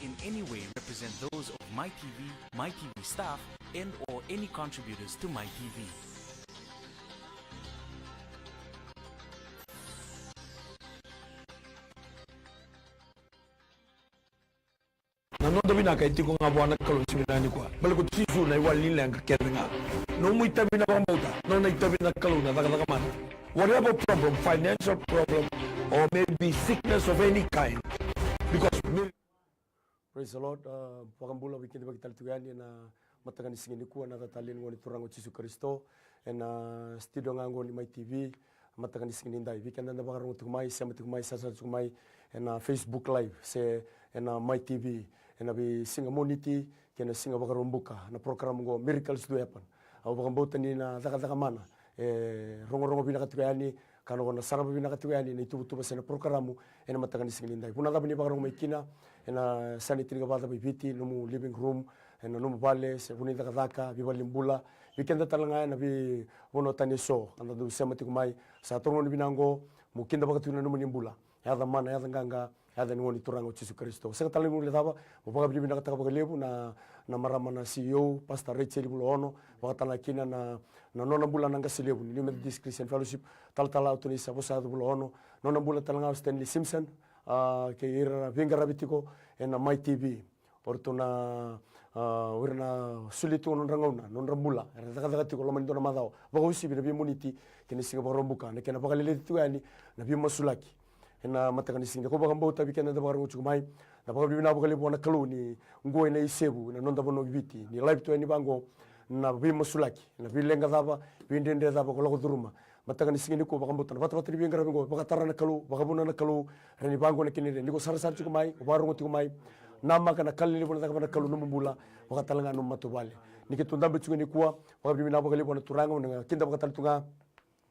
in any way represent those of MyTV, MyTV staff, and or any contributors to MyTV. Nanondo binaka itiko nga bwana kalo siminani kwa baliku tisu na iwali lenga kenga no mu itabi na bambuta no na itabi na kalo na daga man whatever problem, financial problem or maybe sickness of any kind, because praise the Lord. Pagambula weekend bagi talituani na matagan singini kuwa na tatalin ngoni turango Yesu Kristo na studio ngango ni MyTV matagan singini ndai weekend na bagarong tumai sama tumai sasa tumai na Facebook live se na MyTV na bi singa moniti kena singa bagarombuka na program ngo miracles do happen au bagambota ni na daga mana rongo binakatuani kano na saraba binakatuani ni tubutuba sena programu ena matagan singini ndai puna da bini bagarong maikina ena sanitary gabada bibiti no living room ena no vale se buni daga bibalimbula weekend talanga na bi wono tani so anda do semati kumai sa tongo ni binango mukinda bagatuna no nimbula yada mana yada nganga yada ngoni turango Yesu Kristo seka tali mo letaba mo baga bibina kata bagalebu na marama na CEO Pastor Rachel Bulono wakatala kina na nona bula nanga silebu ni Methodist Christian Fellowship tala utuni sa bosa Bulono nona bula talanga Stanley Simpson ke ira vinga rabitiko na MyTV ortona wirna sulitu non rangauna non rambula daga tiko lo mandona madao bagusi bina bimuniti kini singa barombuka na kena bagalele tuani na bimasulaki ena matakan singa ko bagambo tabi kena da bagarong chumai na baga bina bagali bona kalu ni ngoi na isebu na nonda bono biti ni live to ni bango na bimasulaki na bilenga daba bindende daba ko logo duruma matakan singa ni ko bagambo tan bata bata binga rabingo bagatara na kalu bagabuna na kalu reni bango na kini ni ko sar chumai barong chumai nama kana kalili bona taka kalu numbula wakatalanga no matubale nikitunda betsu ni kuwa wakabi mina bagali bona turango na kinda bakatal tunga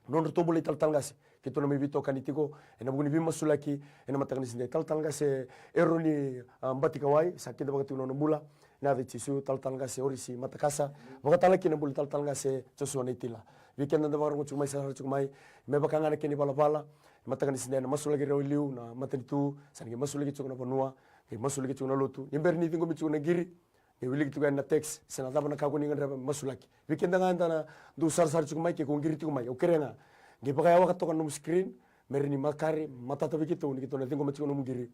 non rotobule talangasi kito na mibito kanitiko ena buguni bima sulaki ena matagani sinde talangase eroni mbati kawai sakinda bakatu no bula na de tisu talangase orisi matakasa bakatalaki na bula talangase tsoso netila weekend na baru chumai sa chumai me bakanga na kini bala matagani sinde na masulagi roliu na matanitu sangi masulagi chukuna bonua masulagi chukuna lotu imberni tingo michuna giri wiligi tuga na text sena daba na kaguni ngandra masulaki weekend nga na du sar chumai ke kongiri chumai okerenga ngi pagaya wakatoka no screen merini makari matata bikito ni kito na tingo machiko no mugiri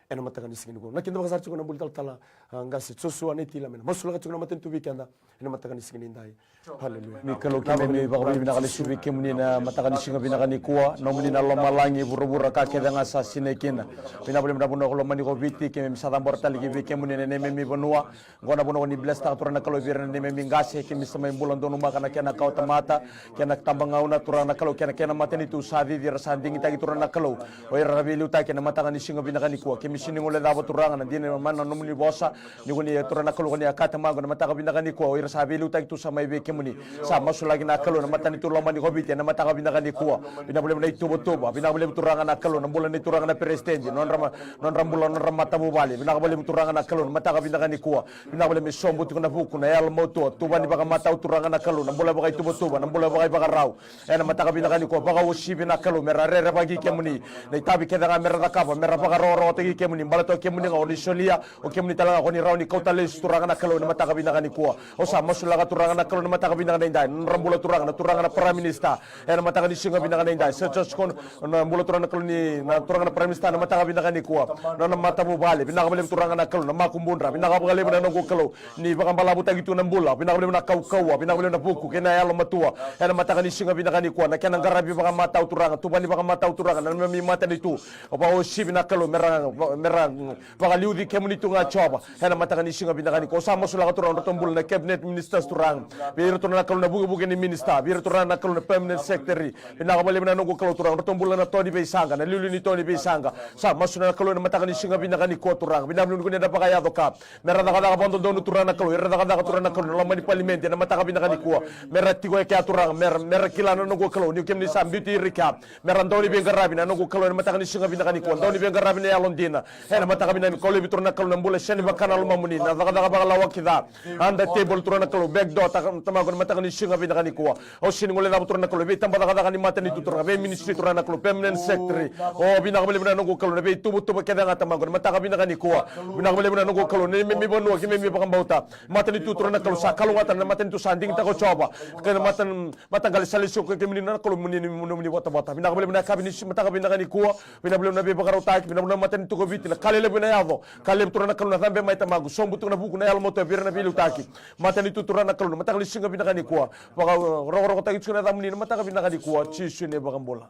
ena matakan singini ko nakinda bakasar chiko na bultal tala ngasi tsosu anetila mena masula chiko na matentu weekend ena matakan singini ndai haleluya mi kalau kime mi bagabili binakali subi kimuni na matakan singa binakani kuwa no muni na lomalangi burubura ka keda ngasa sinekina binabuli mdabuno ko lomani ko viti kime misada bortali ki kimuni ne mi bonua ngona bono ni blesta turana kalo birna ne mi ngase kime sama imbulan donu makana kena kau tamata kena tambangauna turana kalo kena mateni tu sadi dir sandingi tagi turana kalo oi rabilu ta kena matakan singa binakani kuwa kime sini ngole dabo turanga na dine mana no muni bosa ni ko ni turana kalo ni akata mago na mataka binakani kuwa oi rasabilu ta tu sama ibe kemuni sa masulagi na kalo na matani tu lomani ko biti na mataka binakani kuwa binabule na itubo binabule turanga na kalo na bulan ni turanga na presidente non rambula non ramata bubali binabule turanga na kalo na mataka binakani kuwa binabule mi sombo tu na buku na yal moto tubani baka mata turanga na kalo na bula baka itubo na bula baka baka raw ena mataka binakani kuwa baka woshi bina kalo mera rere bagi kemuni na itabi keda ga mera dakaba mera baka roro tegi kemuni mbalato kemuni ga olisholia o kemuni talanga ko ni raw ni kautale turanga na kalo na mataka binakani kuwa o sa masulaga turanga na kalo na mataka binakani ndai rambula turanga na prime minister ena mataka ni singa binakani ndai search kon na mbula turanga kalo ni na turanga na prime minister na mataka binakani kuwa na matabu bale binakabale turanga na kalo na makumbundra binakabale na ngo kalo ni baka mbalabu tagitu na mbula binakabale na kaukawa binakabale na buku kena yalo matua ena mataka ni singa binakani kuwa na kena ngarabi baka mata turanga tubani baka mata turanga na mi mata ditu oba o shibi na kalo mera baka liudi kemuni tunga choba ena mataka ni singa binakani ko sa masulaga turanga tombul na cabinet ministers turanga biro turanga kalo na bugu ni minister biro turanga na kalo na permanent secretary binakabale na ngo kalo turanga tombul na toni beisanga na liuli ni toni beisanga sa masuna kalo na mataka ni singa binakani ko turanga binablu ko ni da baka yado ka mera daga bondo donu turanga kalo daga turanga kalo la mani parliament na mataka binakani ko mera tigo ke turanga mera kilana ngo kalo ni kemni sam beauty recap mera ndoni be ngarabi na ngo kalo na mataka ni singa binakani ko ndoni be ngarabi na yalondina ena mataka bina ko le bitur na kalu nambula shani bakana lo mamuni na daga lawa kida anda table turana kalu back door tamagon mataka ni shinga bina kani kuwa o shini ngole da bitur na kalu be tamba daga ni mata ni tutura be ministry turana kalu permanent secretary o bina kabele bina nongo kalu be tubu keda ngata magon mataka bina kani kuwa bina kabele bina nongo kalu ne mi bonu ki mi bakambauta mata ni tutura na kalu sa kalu ngata na mata ni tu sanding ta ko coba ke mata gali salisu ke mi na kalu muni bota bina kabele bina kabini mataka bina kani kuwa bina kabele na be bakaro ta bina kabele mata ni tu ko viti kale le bina yavo kale turana kalu na zambe mai tamagu sombu tu na buku na yalo moto birna bilu taki mata ni tutura na kalu mata gali singa bina kani kuwa baka ro ta kituna da muni mata bina kani kuwa chisu ne bakambola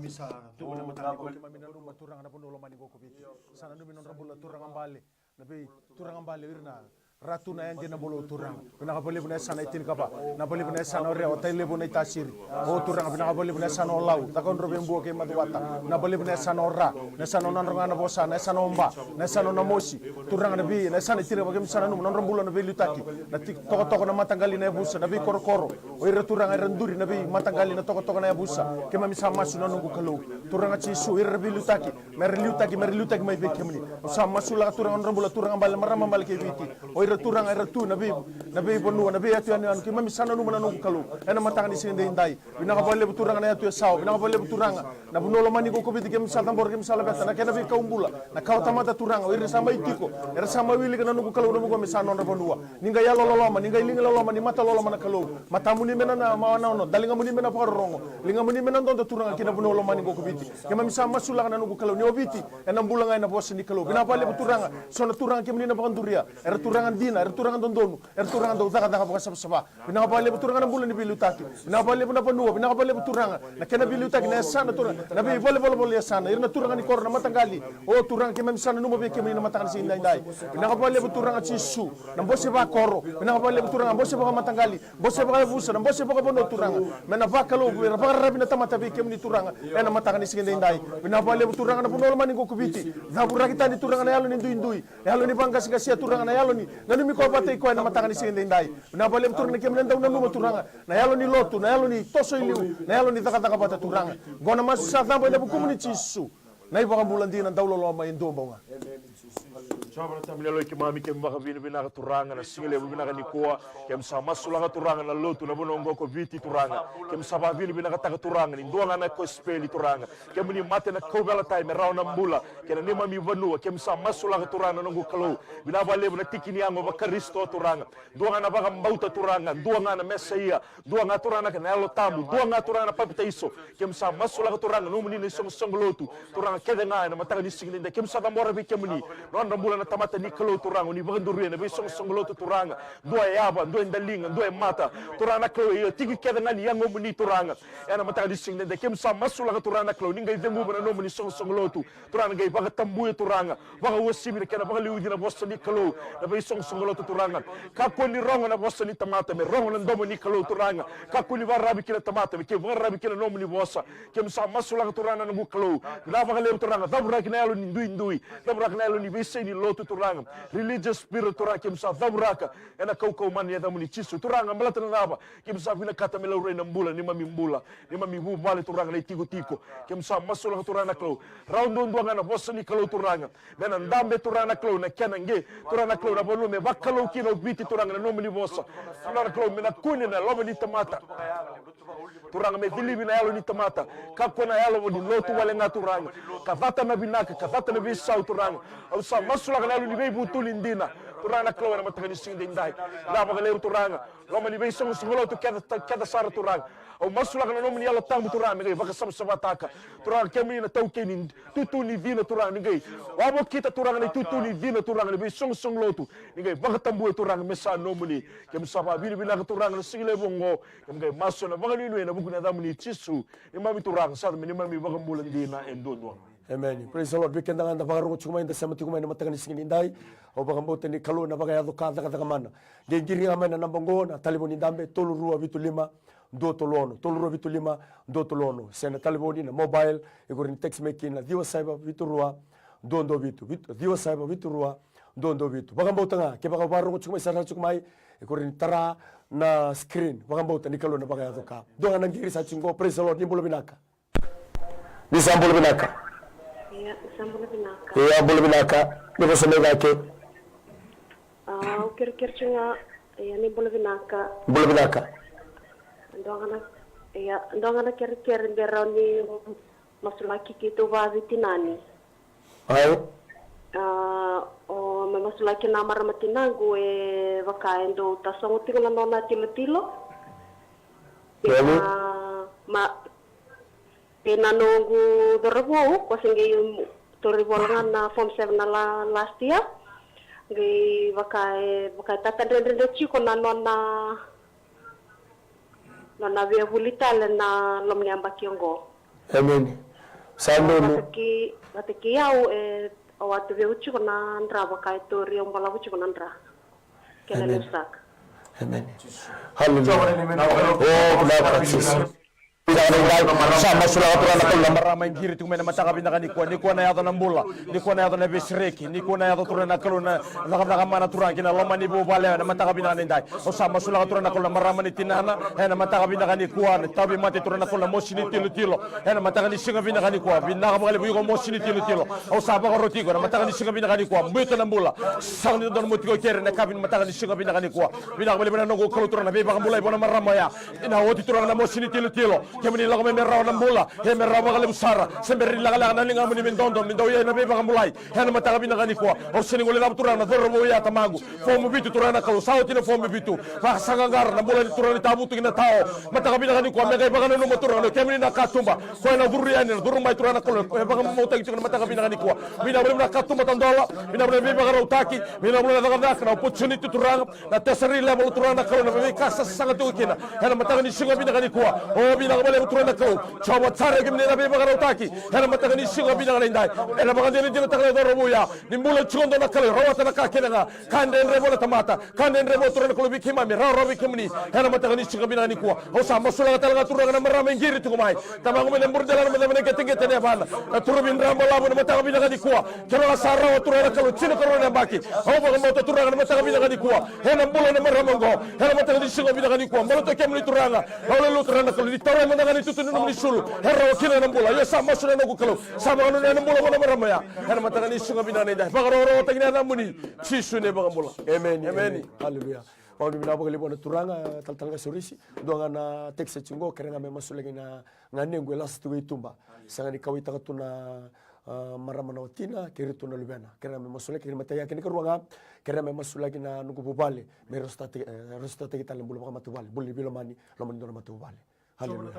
misa tuna matani ko mamina rumah turang na puno lomani ko biti sana numi non rabula turang ambale nabi turang ambale irna ratu na yang jena bolo turang bina kabali bina sana itin kapa na bali bina sana ore otai le bina tasiri o turang bina kabali bina sana olau takon robe mbuo ke maduata na bali bina sana ora na sana non ronga na bosa na sana omba na sana na mosi turang na bi na sana itin kapa sana num non rambula na beli taki na toko na matanggali na busa na bi koro o ira turang ira nduri na bi matanggali na toko na busa ke mami sama su na nungu kalau turang ci su ira bi lutaki mer lutaki mai be kemni sama su la turang rambula turang ambale marama mal ke biti o turang era tu nabi bonu nabi atu anu ki mami sana nu mananu kalu ena matang di sini indai bina ka bole turang na atu sao bina ka bole turang na bunolo mani ko biti kem sa tambor kem sala beta na kena bi kaumbula na kau tamata turang o ira sama itiko era sama wili kana nu kalu nu ko mi sana no bonua ninga ya lolo ma ninga linga lolo ma ni mata lolo ma kalu mata muni mena na ma na no dalinga muni mena pa rongo linga muni mena ndo turang kina bunolo mani ko biti kem mi sama sula kana nu kalu ni obiti ena bulanga ena bos ni kalu bina bole turang sona turang kem ni na panduria era turangan dina turangan dondonu turangan do daga baka saba bina bale turangan bulan bilu taki bina bale bina panua bina bale turangan na kena bilu taki na sana turang na bi bole ya sana irna turangan ni korna matanggali o turang ke mem sana numo be ke mina matangal sin dai bina bale turangan cisu na bose ba koro bina bale turangan bose ba matanggali bose ba busa na bose ba bono turangan mena ba kalo bira ba rabina tamata be ke mini turangan ena matangal sin dai bina bale turangan na puno mani ko kubiti zabura kita ni turangan yalo ni indui yalo ni bangga sia turangan yalo ni ngani mi ko batay ko na matanga ni sinde ndai na balem turne kem nenda na numa turanga na yalo ni lotu na yalo ni toso iliu na yalo ni taka bata turanga gona mas sa tambo na buku ni chisu na iba bulan dina dawlo lo ma indo bonga Sabra tamile lo kimami kem baka vini bina ka turanga na singile bina ka nikua kem sama sulanga turanga na lotu na bonongo ko viti turanga kem saba vini bina ka taka turanga ni nduanga na ko speli turanga kem ni mate na ko bela time rauna mbula kena ni mami vanua kem sama sulanga turanga nongo kalo bina vale na tikini ango ba Kristo turanga nduanga na baka mbauta turanga nduanga na mesaia nduanga turanga na elo tamu nduanga turanga papita iso kem sama sulanga turanga no muni ni song lotu turanga kede nga na matanga ni singile kem saba mora bi kem ni non mbula na tamata ni kalo turanga ni bagandurene be song lotu turanga dua yaba dua ndalinga dua mata turanga kalo yo tigi keda ngani yango muni turanga ena matanga di sing de kem sa masula ka turanga kalo ninga idengu bana no muni song lotu turanga gai baga tambu turanga baga wosimi kena baga liudi na bossa ni kalo na be song lotu turanga ka ko ni ronga na bossa ni tamata me ronga na ndomo ni kalo turanga ka ko ni warabi kina tamata me ke warabi kina no muni bossa kem sa masula ka turanga na kalo na baga le turanga dabra kina yalo ni ndui dabra kina yalo ni be ni lotu turanga religious spirit turanga kem sa dabraka ena kau man ya damuni chisu turanga malata na naba kem sa vina kata mela ure na mbula ni mami bu vale turanga na tiko kem sa masula turanga klo round ndonga na bossa ni klo turanga mena ndambe turanga klo na kenange turanga klo na volume bakalo kino biti turanga na nomini bossa turanga klo mena kuni na lobo ni tamata turanga me dilibi na yalo ni tamata kako na yalo ni lotu wale nga turanga kavata na binaka kavata na bisau turanga au sa masula na yalo ni be butulindina turanga klo na matagani sinde indai la bagale turanga loma ni be song lotu kada sara turanga au masula na nomini yalo tambu turanga ngai baka sabataka turanga kemi na tauke ni tutu ni vina turanga ngai wabo kita turanga ni tutu ni vina turanga ni be song lotu ngai baka tambu turanga mesa nomini kem saba bini bina turanga na singile bongo ngai maso na bagani ni na buku na damu ni chisu imami turanga sa mini mami baka mulan dina endondo. Amen. Praise the Lord. Weekend nga nabagarungo chuma inda sama tikuma ina matanga ni singin indai o bagambote ni kalu na bagayado kada mana. Gengiri nga na nambongo na taliboni ndambe tolu rua vitu lima ndo tolono sena taliboni na mobile igori ni text making na diwa saiba vitu rua ndo vitu diwa saiba vitu rua ndo vitu bagambote nga ke bagabarungo chuma isara chuma igori ni tara na screen bagambote ni kalu na bagayado ka do nga ngiri sa chingo. Praise the Lord. Nimbulo binaka Iya, sambung binaka. Ya boleh binaka. Dia senang ke. Kira-kira cuma ni boleh binaka. Boleh binaka. Ndong anak kira-kira berang ni masuk lagi kita bawa tinani. Ayo. Masuk lagi nama ramatina gue vakain do tasong tinggal nona tilo. Pena nunggu dorbo ko singi tori bolangan na form 7 na last year ngi vakai tatan rende chiko na nona via vulita na lomni ambakiongo. Amen. Sando Batiki yau awatu via chiko na ndra vakai tori ombala chiko na ndra. Kena sak. Amen. Hallelujah. Oh, kenapa Jesus. Sama sulah aturan aku lamar ramai giri tu mana mata kami nak nikua na yato nambula nikua na yato na besreki nikua na yato turun nak kaluna nak mana turun kina lama ni bu bale na mata kami nak nindai o sama sulah aturan aku lamar ramai ni tinana na mata kami nak nikua tabi mati turun aku lamar mosini tilo na mata kami singa bina kami nikua bina kami kali buyo mosini tilo o sama koroti ko na mata kami singa bina kami nikua buyo nambula sang ni don mutiko kere na kami mata kami singa bina kami nikua bina kami bina nonggo kalu turun na beba kami mulai bona maramaya ina oti turun na mosini tilo kemini lagu merau nambula he merau bakal besar semberi laga na ninga muni mindondo mindoya na beba mulai he na mata kabina kani kwa o sini ngole na turana dormo ya tamagu fomu bitu turana kalau sauti na fomu bitu ba sangangar nambula ni turana tabutu kina tao mata kabina kani kwa mega bakal no turana kemini na katumba ko na duriani durumai turana kalau he bakal mo tagi tukana mata kabina kani kwa bina bina katumba tandola bina bina beba bakal utaki bina bina daga na opportunity turana na tesari level turana kalau na beba kasa sangat tukina he na mata kani singa bina kani kwa o bina bale turana kau coba cari gimana nabi bakal utaki helm mata kani singa bina kani indai helm bakal dia takle dorobu ya nimbula chundo nakale rawata nakake nga kanden rebo tamata kanden rebo turana kalau bikin mami raw bikin ni helm mata kani singa bina kani kuwa o sama sulang talaga turana na marame ngiri tu kumai tamang mo lembur dalan mo lembur ketingge tene bana turubin rambo labu mata kani bina kani kuwa kero sarra turana kalau chino korona baki o bakal mo turana mata kani bina kani kuwa helm bula na maramongo helm mata kani singa bina kani kuwa mo to kemni turana o turana kalau ditore mo kani tutun ni sulu herro kina nambula ya sama sudah nagu kalau sama anu nambula mana maramaya herro mata kani singa bina ni dah bagaro tagina namuni sisu ne bagambula amen amen haleluya mau di bina bagali bona turanga tal surisi doanga na tekse chingo kerenga me masulagi na ngane ngwe last tu itumba sanga ni kawita katuna maramana otina kiritu na lubena kerenga me masulagi kini mataya kini keruanga kerenga me masulagi na nugu bubale me rostate kita lembula makamatu bale buli bilomani lomani dona matu bale. Haleluya.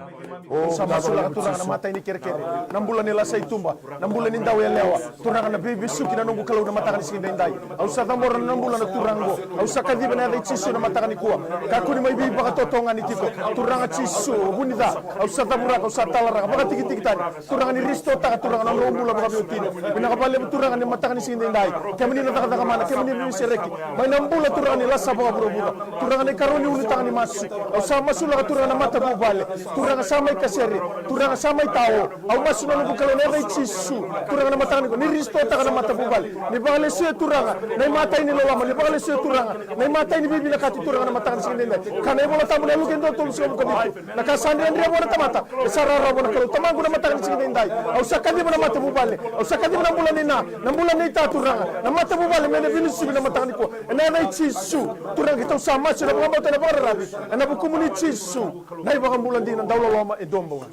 Oh, sama sulah turang na mata ini kere-kere. 6 bulan nila sa itumba. 6 bulan nindaw ya lewa. Turang na bibisu kina nunggu kalau na mata kan sing dindai. Au sa tambor na 6 bulan na turang go. Au sa kadi bana dai cisu na mata kan kuwa. Kaku ni mai bi baka totongan itiko. Turang cisu bunida. Au sa tambura au sa talara baka tiki-tiki tani. Turang ni risto ta turang na 6 bulan baka biutin. Bina kapale turang ni mata kan sing dindai. Kemini na taka mana kemini bi sereki. Mai 6 bulan turang ni lasa baka buru-buru. Turang ni karoni unitang ni masu. Au sa masulah turang na mata bubale. Turang samai kaseri, turang samai tao. Au masu na kalau nere cisu. Turang na mata ni ko ni risto ta na mata bubal. Ni bagale se turang. Na mata ini lolama ni bagale se turang. Na mata ini bibi na kati turang na mata ni sinde. Kana bola tamu na lugen do tol so ko dito. Na kasandi andre bola tamata. Sarara bola kalau tamangu na mata ni sinde ndai. Au sakadi na mata bubal. Au sakadi na bulan ni na bulan ni ta turang. Na mata bubal me ne binu sibi na mata ni ko. Na cisu. Turang kita sama sudah mata na bara rabi. Na bu komuni cisu. Na ibang bulan din ang daw lama idombo.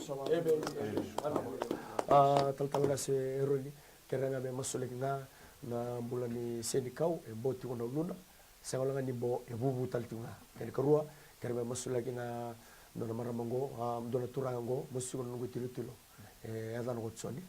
Tal se eroli kerana me masulik na bulan ni senikau boti kono luna sangalanga ni bo bubu tal tunga kene kerua kerana me masulik na dona maramongo dona turango musu kono ngo tilu adan go tsoni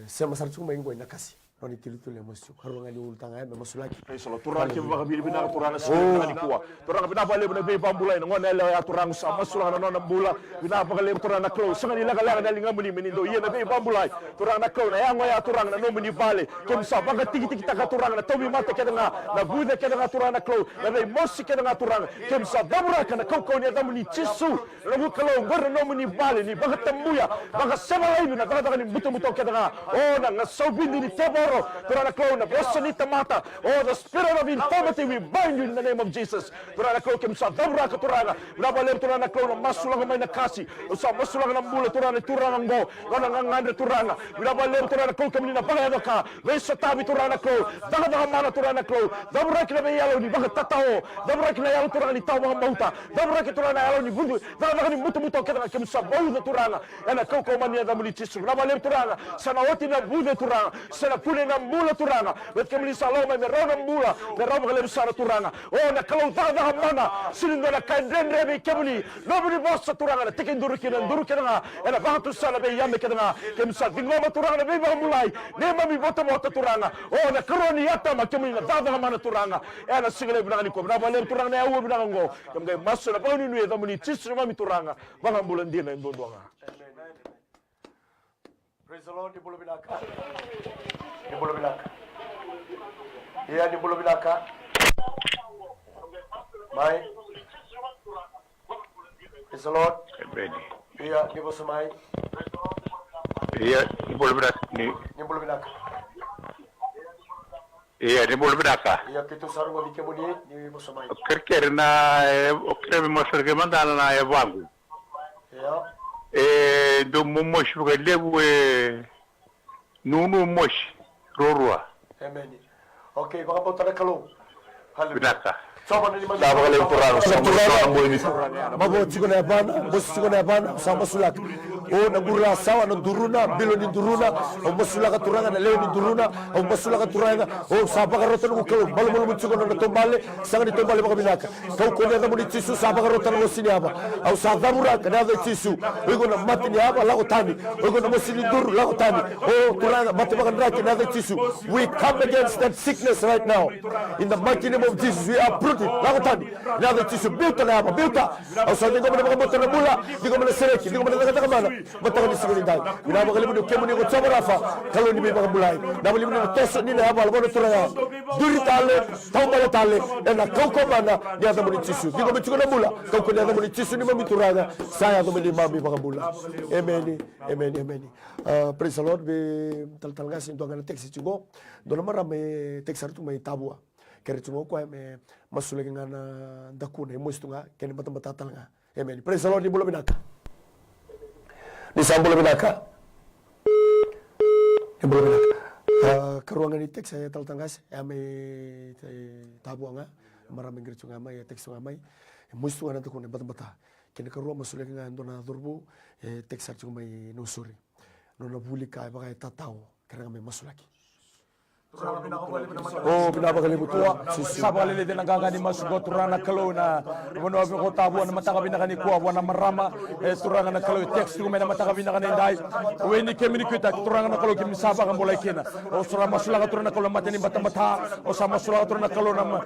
sema sarchu mengo nakasi oni tilu musu harunga ni ultanga me masulaki solo turang ke baka bili bina turang sini ni kuwa turang bina bale bina be pambulai ngone le ya turang sama sulang na nona bula bina baka le turang na close sanga ni laga na linga muni menindo ye na be pambulai turang na close na yango ya turang na no muni bale kem sa baka tiki taka turang na tobi mata ke na bude ke na turang na close na be mosi ke na turang kem sa dabra kana kau ni muni cisu na bu kalau ngor no muni bale ni baka tembuya baka sama lai bina baka ni buto ke na o na ngasobindi ni tebor Karo, Turana Klo, na Bosanita Mata, oh, the spirit of infirmity, we bind you in the name of Jesus. Turana Klo, Kimsa, Dabra Katuranga, Nabalem Turana Klo, Masulang may nakasi, Usa Masulang ng Mula, Turana Turang Go, Nananganga Turanga, Nabalem Turana Klo, Kamina Paganoka, Vesa Tabi Turana Klo, Dagadagamana Turana Klo, Dabra Kinayalo, ni Bagatatao, Dabra Kinayalo Turani Tawa Mauta, Dabra Kiturana Yalo, ni Budu, Dagadagan Mutamuto, Kimsa, Boda Turanga, and a Coco Mania Damilitis, Nabalem Turanga, Sanawati na Buda Turanga, Sanapune na Mula Turanga, with Kamili Saloma, Merona Mula, the Ramalem Sara Turanga, oh, na Kalautada Hamana, Silinda Kandren Rebi Kamili, nobody was a Turanga, taking Durukin and Durukana, and a Batu Salabe Yamakana, Kimsa, Dingoma Turanga, Viva Mulai, Nemami Botamota Turanga, oh, the Coroniata, Makamina, Dada Hamana Turanga, and a single Branico, Ramalem Turanga, Ubrango, the Master of Only, the Munitis, Mami Turanga, Bangambulandina and Dundwanga. Praise the Lord, ni bolo binaka. Ni bolo binaka. Iya ni bolo binaka. Mai. Praise the Lord. Iya ni bolo mai. Iya ni bolo binaka. Ni bolo binaka. Iya ni bolo binaka. Iya kita sarungo di kemudi ni bolo mai. Kerker na okre masar ke mandala na ya wangu. Iya. Do momosh buka lebu nunu mosh rorua. Amen. Okay, baka bota na kalong. Binaka. Sama na ni man. Sama kali Turanga, sama Turanga boleh ni. Mabo chiko na yabana, bosi chiko na yabana, sama sulak. O nagura sawa na duruna, bilo ni duruna, o masulaka Turanga na leo ni duruna, o masulaka Turanga, o sapa karota na ukalo, malo malo chiko na tombale, sanga ni tombale baka binaka. Kau kone na muni tisu sapa karota na mosini haba. Au sa damura kana da tisu. Ogo na mati ni haba lago tani. Ogo na mosini duru lago tani. O Turanga mati baka ndaki na da tisu. We come against that sickness right now. In the mighty name of Jesus, we uproot it. Lago tani. Na da tisu buta na haba, buta. Au sa dingo baka bota na mula, dingo baka sereki, dingo baka takamana. Matangani siguri dai. Ina baka limu kemu ni ko chamarafa. Kalau ni baka bulai. Na bali ni toso ni na haba albono Turanga. Duri tale, tombale tale, na kauko mana ni ada muni tisu. Dingo baka na mula. Kauko ni ada muni tisu ni mami Turanga. Saya tu meni mami baka bula. Amen. Amen. Amen. Praise the Lord. Be tal gas into ngana text chingo. Dona mara me text tu me tabua. Kere chingo ko me masule ngana dakuna mo istunga kene mata talanga. Amen. Praise the Lord. Ni bula binaka. Ni sambula binaka. Ni bula binaka. Karuangan ni text saya tal gas me tabua nga. Mara me ngere chinga mai text nga mai. Mo istunga na dakuna mata. Kene karuang masule ngana dona durbu text chingo mai no sorry. Nona bulika baka tatao kaya may masulaki. Oh, pinapakali mo tuwa. Sabali din ang gagani masugot turana kalona. Mano abi ko tabo na matakabi na kani kuwa wana marama. Turana na kalo text ko may na matakabi na kani dai. Weni kemi ni kita turana na kalo kemi saba kan boleh kena. O sura masula turana kalo matani mata. O sama masula turana kalo na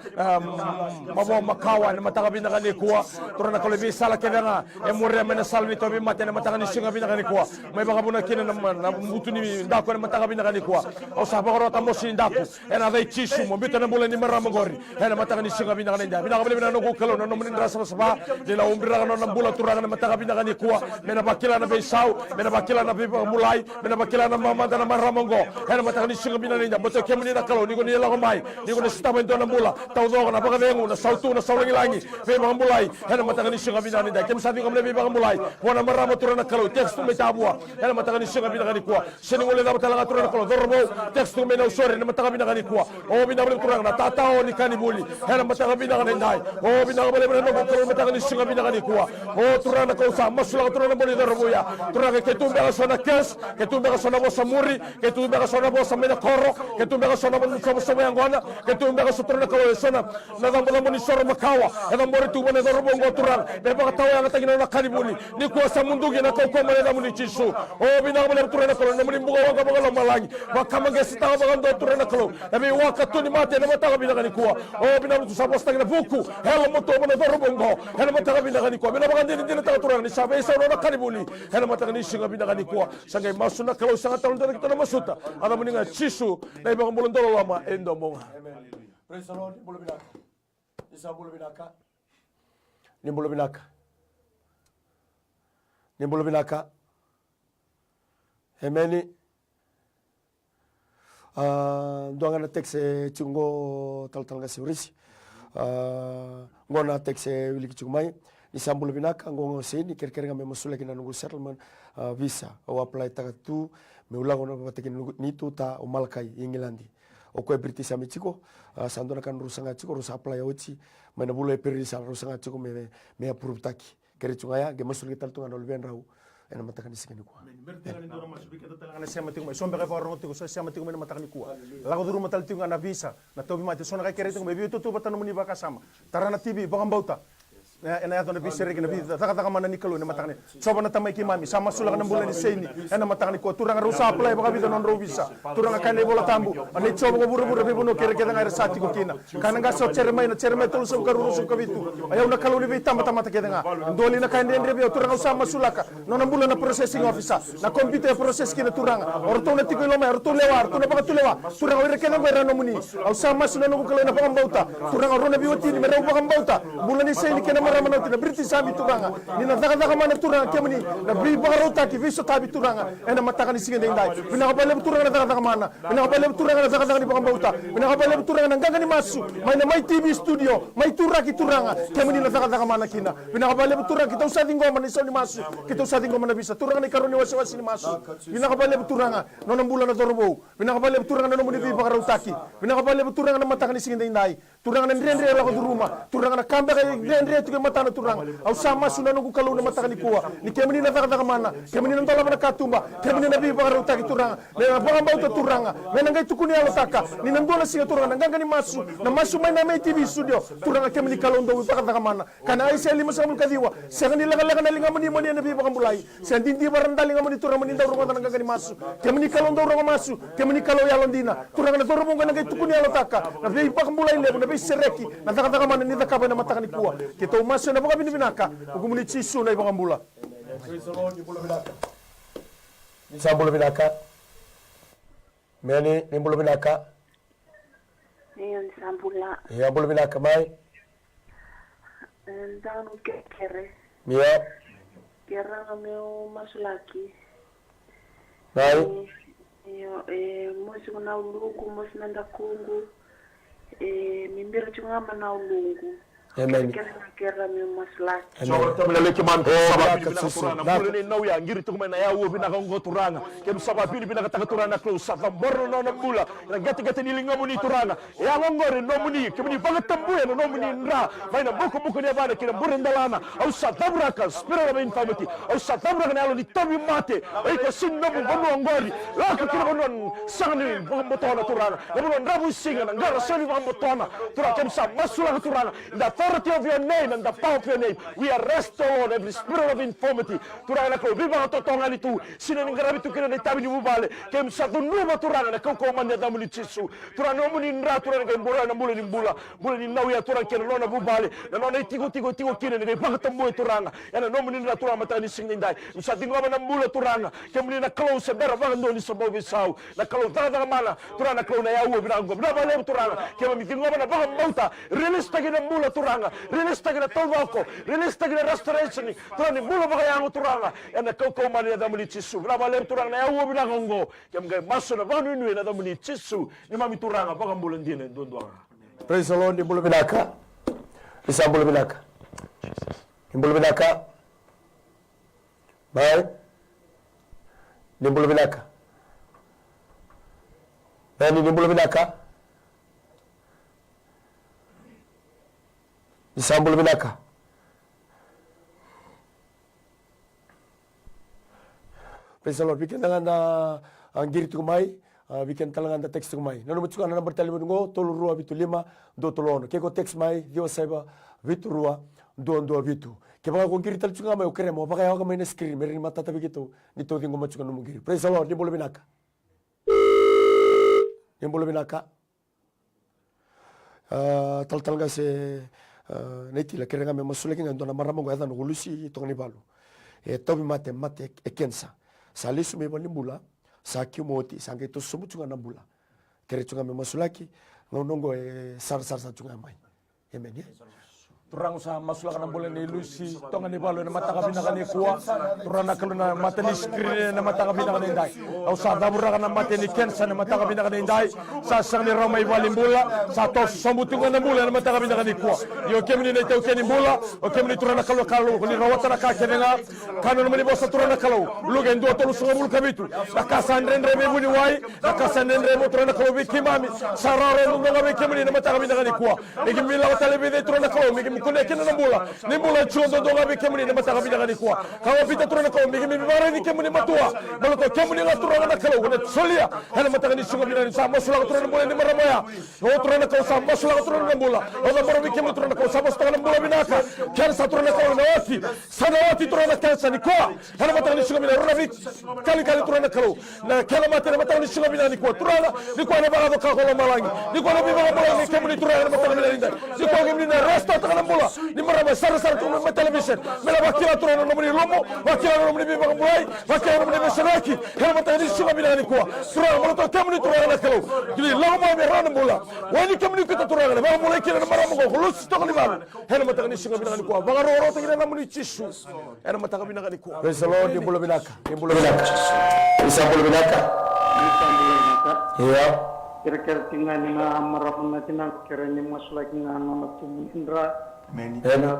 mabo makawan na matakabi na kani kuwa. Turana kalo bi sala kena na. Emure mena sal ni tobi matani matakani singa bi na kani kuwa. May baka buna kena na mutu ni dako na matakabi na kani kuwa. O saba ko rota mosin daku ena dai chisu mo bitana bola ni marama gori ena mataka ni singa binaka ninja binaka bele bina no kalo no mun rasa saba de la umbira no nambula turanga na mataka binaka ni kuwa mena bakila na besau mena bakila na bipa mulai mena bakila na mama na marama go ena mataka ni singa binaka ninja boto kemuni na kalo ni ko ni la mai ni ko sta mento na mula tau do na baka vengu na sautu na saulangi langi fe mulai ena mataka ni singa binaka ninja kem sa ni ko bipa mulai wana marama turana kalo text me tabua ena mataka ni singa binaka ni kuwa seni ngole na batala turana kalo dorbo text me na usore mataka binaka ni kuwa o binaka bele turanga na tatao ni kanibuli hela mataka binaka ni ndai o binaka bele no ko mataka ni singa binaka ni kuwa o turana ko sa masula turana boli dorboya turanga ke tumbe ka sona kes ke tumbe ka sona bosa muri ke tumbe ka sona bosa mena koro ke tumbe ka sona bosa yangwana ke tumbe ka turana ko sona na dambula moni soro makawa ena mori tu bone dorbo ngo turanga be baka tawa yang tagina na kanibuli ni kuwa sa mundugi na ko mane na muni chisu o binaka bele turana ko na muni mbuga wanga baka malangi bakamanga sita baka ndo turana ko ebe wakati ni mate na mataka binaka ni kuwa o bina tu sabos tagina buku hela moto bana dorobongo hela mataka binaka ni kuwa bina baka ndini taga turanga ni sabe isa na kanibuli hela mataka ni singa binaka ni kuwa sanga masuna kalau sanga talon dari kita na masuta ada muninga chisu na ibang bulon dolo lama endo monga. Praise the Lord. Bulu binaka isa bulu binaka ni bulu binaka ni bulu binaka. Amen. Doanga na tekse chungo tal nga siurisi. Ngona tekse wili chumai ni sambul binaka ngongo sini kira-kira ngame masula kina nunggu settlement visa o apply takatu me ulango na patekin nitu ta o malkai Ingilandi. O ko British amichiko sandona kan rusanga chiko rusa apply ochi mana bulu peri sa rusanga chiko me approve taki. Kere chungaya ge masul kita tunga no lben rau ena matakan isikani kwa. Sombe ka faro tiko sa mati ko matakani kuwa. Lago duru matal tinga na visa na tobi mati sona ka kere tinga me biu tutu batano muni baka sama. Tarana TV bakam bauta. Ena ya tona bisere kina bi taka mana nikalo ena matakani. Soba na tamai kimami sama sula kana bulan seni ena matakani ko turanga rusa apply baka bi non ro visa. Turanga kane bola tambu. Ani soba ko buru be bono kere keda ngai sati ko kina. Kana ga so ceremai tol so ka rusu ka bitu. Ayaw na kalo ni bi tamata keda nga. Ndoli na kande ndre be turanga sama sulaka. Non bulan na processing officer. Na computer process kina turanga. Orto na tiko loma orto lewa orto na baka tulewa. Turanga wire keda ngoi rano muni. Au sama sula no kalo na bakam bauta. Turanga ro na biwati ni merau bakam bauta. Bulan ni seni kena ramana tina British sami turanga nina daga mana turanga kemani na bri barota ki viso tabi turanga ena mataka ni singe ndai bina kapale turanga daga mana bina kapale turanga daga ni bakam bauta bina kapale turanga nganga ni masu mai TV studio mai turaki turanga kemani na daga mana kina bina kapale turanga kita usah ngoma ni soni masu kita usah ngoma na bisa turanga ni karoni wasi ni masu bina kapale turanga nona bulan na torbo bina kapale turanga no muni bi bakarutaki bina kapale turanga na mataka ni singe ndai turanga ni rendre la ko duruma turanga na kamba ka rendre tu matana turanga au sama suna no kalau na mataka ni kuwa ni kemani na daga mana kemani na ndola mana katumba kemani na bi bakarutaki turanga na bakam bauta turanga mena ngai tukuni alo taka ni na ndola singa turanga nganga ni masu na masu mai na mai TV studio turanga kemani kalau ndo daga mana kana ai seli masamul kadiwa segani laga na linga mani na bi bakam bulai sendindi baranda linga mani turanga mani ndawro nganga ni masu kemani kalau ndo ronga masu kemani kalau yalondina turanga na torbo ngana ngai tukuni alo taka na bi bakam bulai le na bi sereki na daga mana ni daga na mataka ni kuwa kita masu na baka binaka hukumuni chisu na ibang ambula Sambul binaka Meni nimbul binaka Ngayon sambula ya bul binaka mai ndanu kere mia kera ngameo masulaki mai iyo mosi kuna ulugu mosi nanda kungu mimbira chungama na ulungu amen kera mi masulaki Sobra tamila leki man sababi bina turana mulini nauya ngiri tukuma na yawo bina ngo turanga kem sababi bina taka turana close saka borno na mula na gati ni linga muni turanga ya ngongore no muni kemni banga tambuya no muni ndra baina buku ne bana kina burindalana au satabraka spira ba infamity au satabraka na ni tabi mate ai ko sinna bu bono ngori la ko kina bono sangni botona turanga bono ndabu singa na ngara soli botona turanga kem sa masula turanga the authority of your name and the power of your name we arrest all every spirit of infirmity turanga na ko biba to tonga ni tu sinani ngarabi tu kina ni tabi ni bubale kem sa tunuma turanga na ko manya damu ni chisu turanga muni ndra turanga mbura na mbula ni mbula ni nauya turanga kina lona bubale na nona tigo kina ni pagata mbo turanga yana no muni ndra turanga matani sing ndai sa tingoma na mbula turanga kemni na close bera vando ni sobo bisau na close daga mana turanga close na yawo birango na bale turanga kemni tingoma na baga mbauta release tagina mbula turanga release tagina tolvako release tagina restoration turanga mbula baga yango turanga yana ko mani damu ni chisu na bale turanga na yawo birango kemga maso na vanu ni na damu ni chisu ni mami turanga baga mbula ndine ndondwa praise the Lord nimbul binaka isambul binaka nimbul binaka mai nimbul binaka nani nimbul binaka isambul binaka praise the Lord bikin dengan anggir tu mai bikin talangan da text tu mai nanu mutuka nana bertali ngo tolu rua bitu 5 do tolono keko text mai dio saiba bitu rua do bitu ke baka ko ngiri tal tunga mai okere mo baka yawa mai na screen merin mata tabi gitu ni to dingo machuka no ngiri praise the Lord ni bolo binaka tal nga se neti la kerenga me masuleki ngando na maramo ga no gulusi to ni balu tobi mate ekensa salisu me bani bula saki moti sange to sumu chunga na bula kere chunga me masulaki ngonongo sar sa chunga mai amen Turang sa masulakan ng bola ni Lucy, tonga ni Balo na matakabi na kanikuwa, turang na kalu na mata ni Screen na matakabi na kaninday. O sa dabura ka na mata ni Kensa na matakabi na kaninday, sa sang ni Ramay Balimbula, sa tos sambutungan ng bola na matakabi na kanikuwa. Yo kemi ni itaw keni bola, o kemi ni turang na kalu ni rawatan na kakene nga, kano naman ni bosa turang na kalu, lugen do tolu sunga bulu kabitu, nakasan rendre me buni wai, nakasan rendre mo turang na kalu bikimami, sa rare nung nga kemi ni na matakabi na kanikuwa. Igimila wa talebide turang na kalu, kuna kena nambula nimbula chondo donga be kemuni na mataka bida gani kwa kawa pita turana ko mi mibara ni kemuni matua baloto kemuni na turana na kalo kuna solia hana mataka ni sunga bida ni sa masula turana bola ni maramaya o turana ko sa masula turana nambula o da moro bi kemuni turana ko sa masula nambula binaka ken sa turana ko na wati sanawati turana kansa ni kwa hana mataka ni sunga bida rabi kali turana kalo na kala mataka ni sunga bida ni kwa turana ni kwa na baga ka ko malangi ni kwa na bi baga bola ni kemuni turana mataka bida ni kwa kemuni na resta turana bola ni marama sar tu ma television mela wakila turana no muni lomo wakila no muni biba mulai wakila no muni besaraki hela mata ni suga bila ni kwa turana mo to kemuni turana na kalo gili lomo me rana bola wani kemuni kita turana ba mulai kila marama ko khulus to ni ba hela mata ni suga bila ni kwa ba ro ro to kila na muni chisu hela mata bina ni kwa besalo di bola binaka isa bola binaka ya kira-kira tinggal na marapun na tinang kira ni masulaki nga namatun indra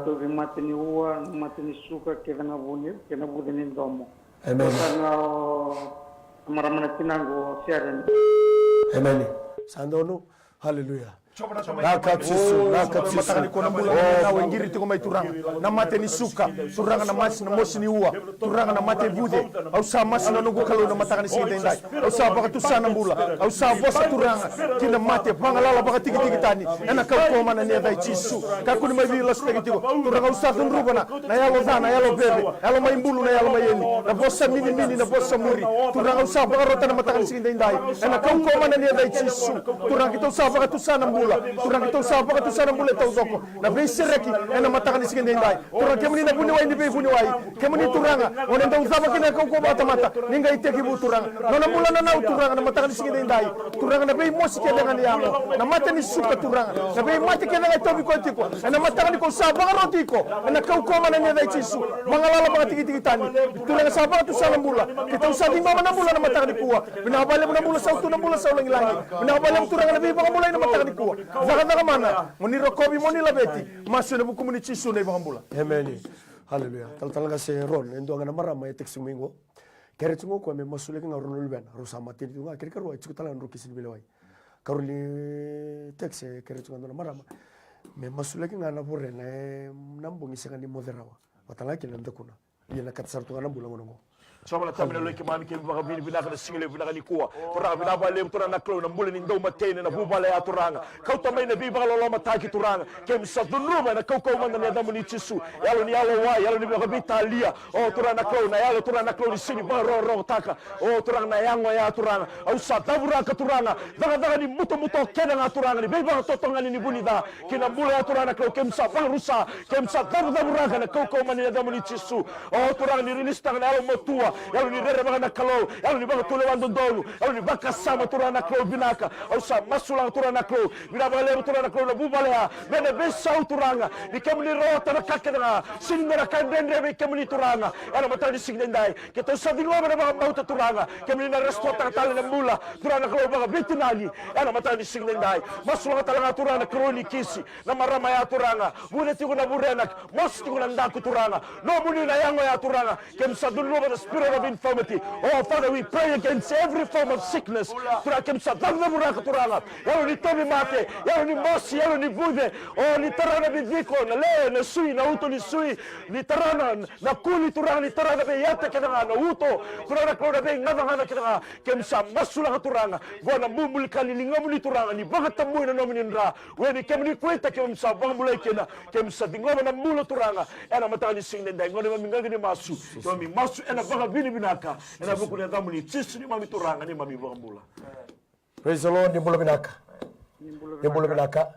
to matini uwa matini suka kira na bunir kira budinin domo karena marapun na tinang go siaran amen sandono hallelujah Nakatsisu mataka ni kona mbula na wengiri tiko mai turanga na mate ni suka turanga na masi na mosi ni uwa turanga na mate bude au sa masi na nugu kalu na mataka ni singida indai au sa baka tusana mbula au sa bosa turanga kina mate pangalala baka tiki tiki tani ena kau koma na nia dai chisu kakuni mai vila stegi tiko turanga au sa tunrubana na yalo dana yalo bebe yalo mai mbulu na yalo mai yeni na bosa mini na bosa muri turanga au sa baka rota na mataka ni singida indai ena kau koma na nia dai chisu turanga kita sa baka tusana mbula turang kita usapa ka tusana mbula tau doko na be sereki ena mataka ni singende ndai turang kemuni na buni wai ni be buni wai kemuni turanga ona ndau usapa kina ka ko mata mata ninga iteki bu turanga nona mbula na nau turanga na mataka ni singende ndai turanga na be mosi ke dengan yamo na mata ni suka turanga na be mata ke dengan tobi ko tiko ena mataka ni ko usapa ka rotiko ena kau ko mana ni dai chisu mangalala ba tiki tiki tani turanga sapa tusana mbula kita usadi mama na mbula na mataka ni kuwa bina bale na mbula sautu na mbula saulangi langi bina bale turanga na be ba mbula na mataka ni kuwa zaka mana moni rokobi moni labeti masune buku muni chisu nei bambula amen hallelujah tal se ron endo ngana marama etek sumingo kere tungo ko me masule nga ron lben rosa matiri tunga kere karo chiku talan ro kisin belewai karuli tekse kere tunga na marama me masule nga na borre ne nambungi sengani moderawa watala kile ndakuna yena katsar tunga nambula ngono Sama tabi na loiki mami ke baka bini binaka na singile binaka ni kuwa turanga binaba le turanga na klo na mbule ni ndau matene na bubale ya turanga kau tamai na biba lo mataki turanga ke msadunuma na kau manda ni adamu ni chisu yalo ni yalo wa yalo ni baka bitalia o turanga na klo na yalo turanga na klo ni sini ba ro taka o turanga na yango ya turanga au sa tabura ka turanga daga ni muto kena na turanga ni biba totonga ni buni da kina mbule ya turanga na klo ke msa rusa ke msa tabura na kau manda ni adamu ni chisu o turanga ni rilista na yalo motua yalo ni rere baka na kalo yalo ni baka tole wando dolu yalo ni baka sama turana na klo binaka au sa masula turana na klo binaba le turana na klo na bubale ya mena besau turanga ni kemni rota na kakena sinmera kandendre be kemni turanga yalo mata ni signendai kita sa dingo na baka bauta turanga kemni na resto ta tale na mula turana na klo baka bitinali yalo mata ni signendai masula talanga turana klo ni kisi na marama ya turanga bune tigo na burenak mosti tigo na ndaku turanga no buni na yango ya turanga kemsa dulu ba spirit of infirmity. Oh Father, we pray against every form of sickness. Turakemsa dagna buraka turanga. Yalo ni tobi mate, yalo ni mosi, yalo ni bude. Oh ni tarana bidiko, na le, na sui, na uto ni sui, ni tarana, na kuli turanga, ni tarana be yata kenanga, na uto. Turana klona be ngavanga kenanga. Kemsa masula ka turanga. Gwana mumuli kali ni ngamuli turanga, ni baka tamu na nomini ndra. Weni kemni kweta kemsa bangmulai kena. Kemsa dingoma na mulo turanga. Ena matani singnenda, ngone maminganga ni masu. Kami masu ena baka bini binaka ena buku ni tamu ni chisu ni mami turanga ni mami bambula. Praise the Lord, ni bula binaka. Ni bula binaka.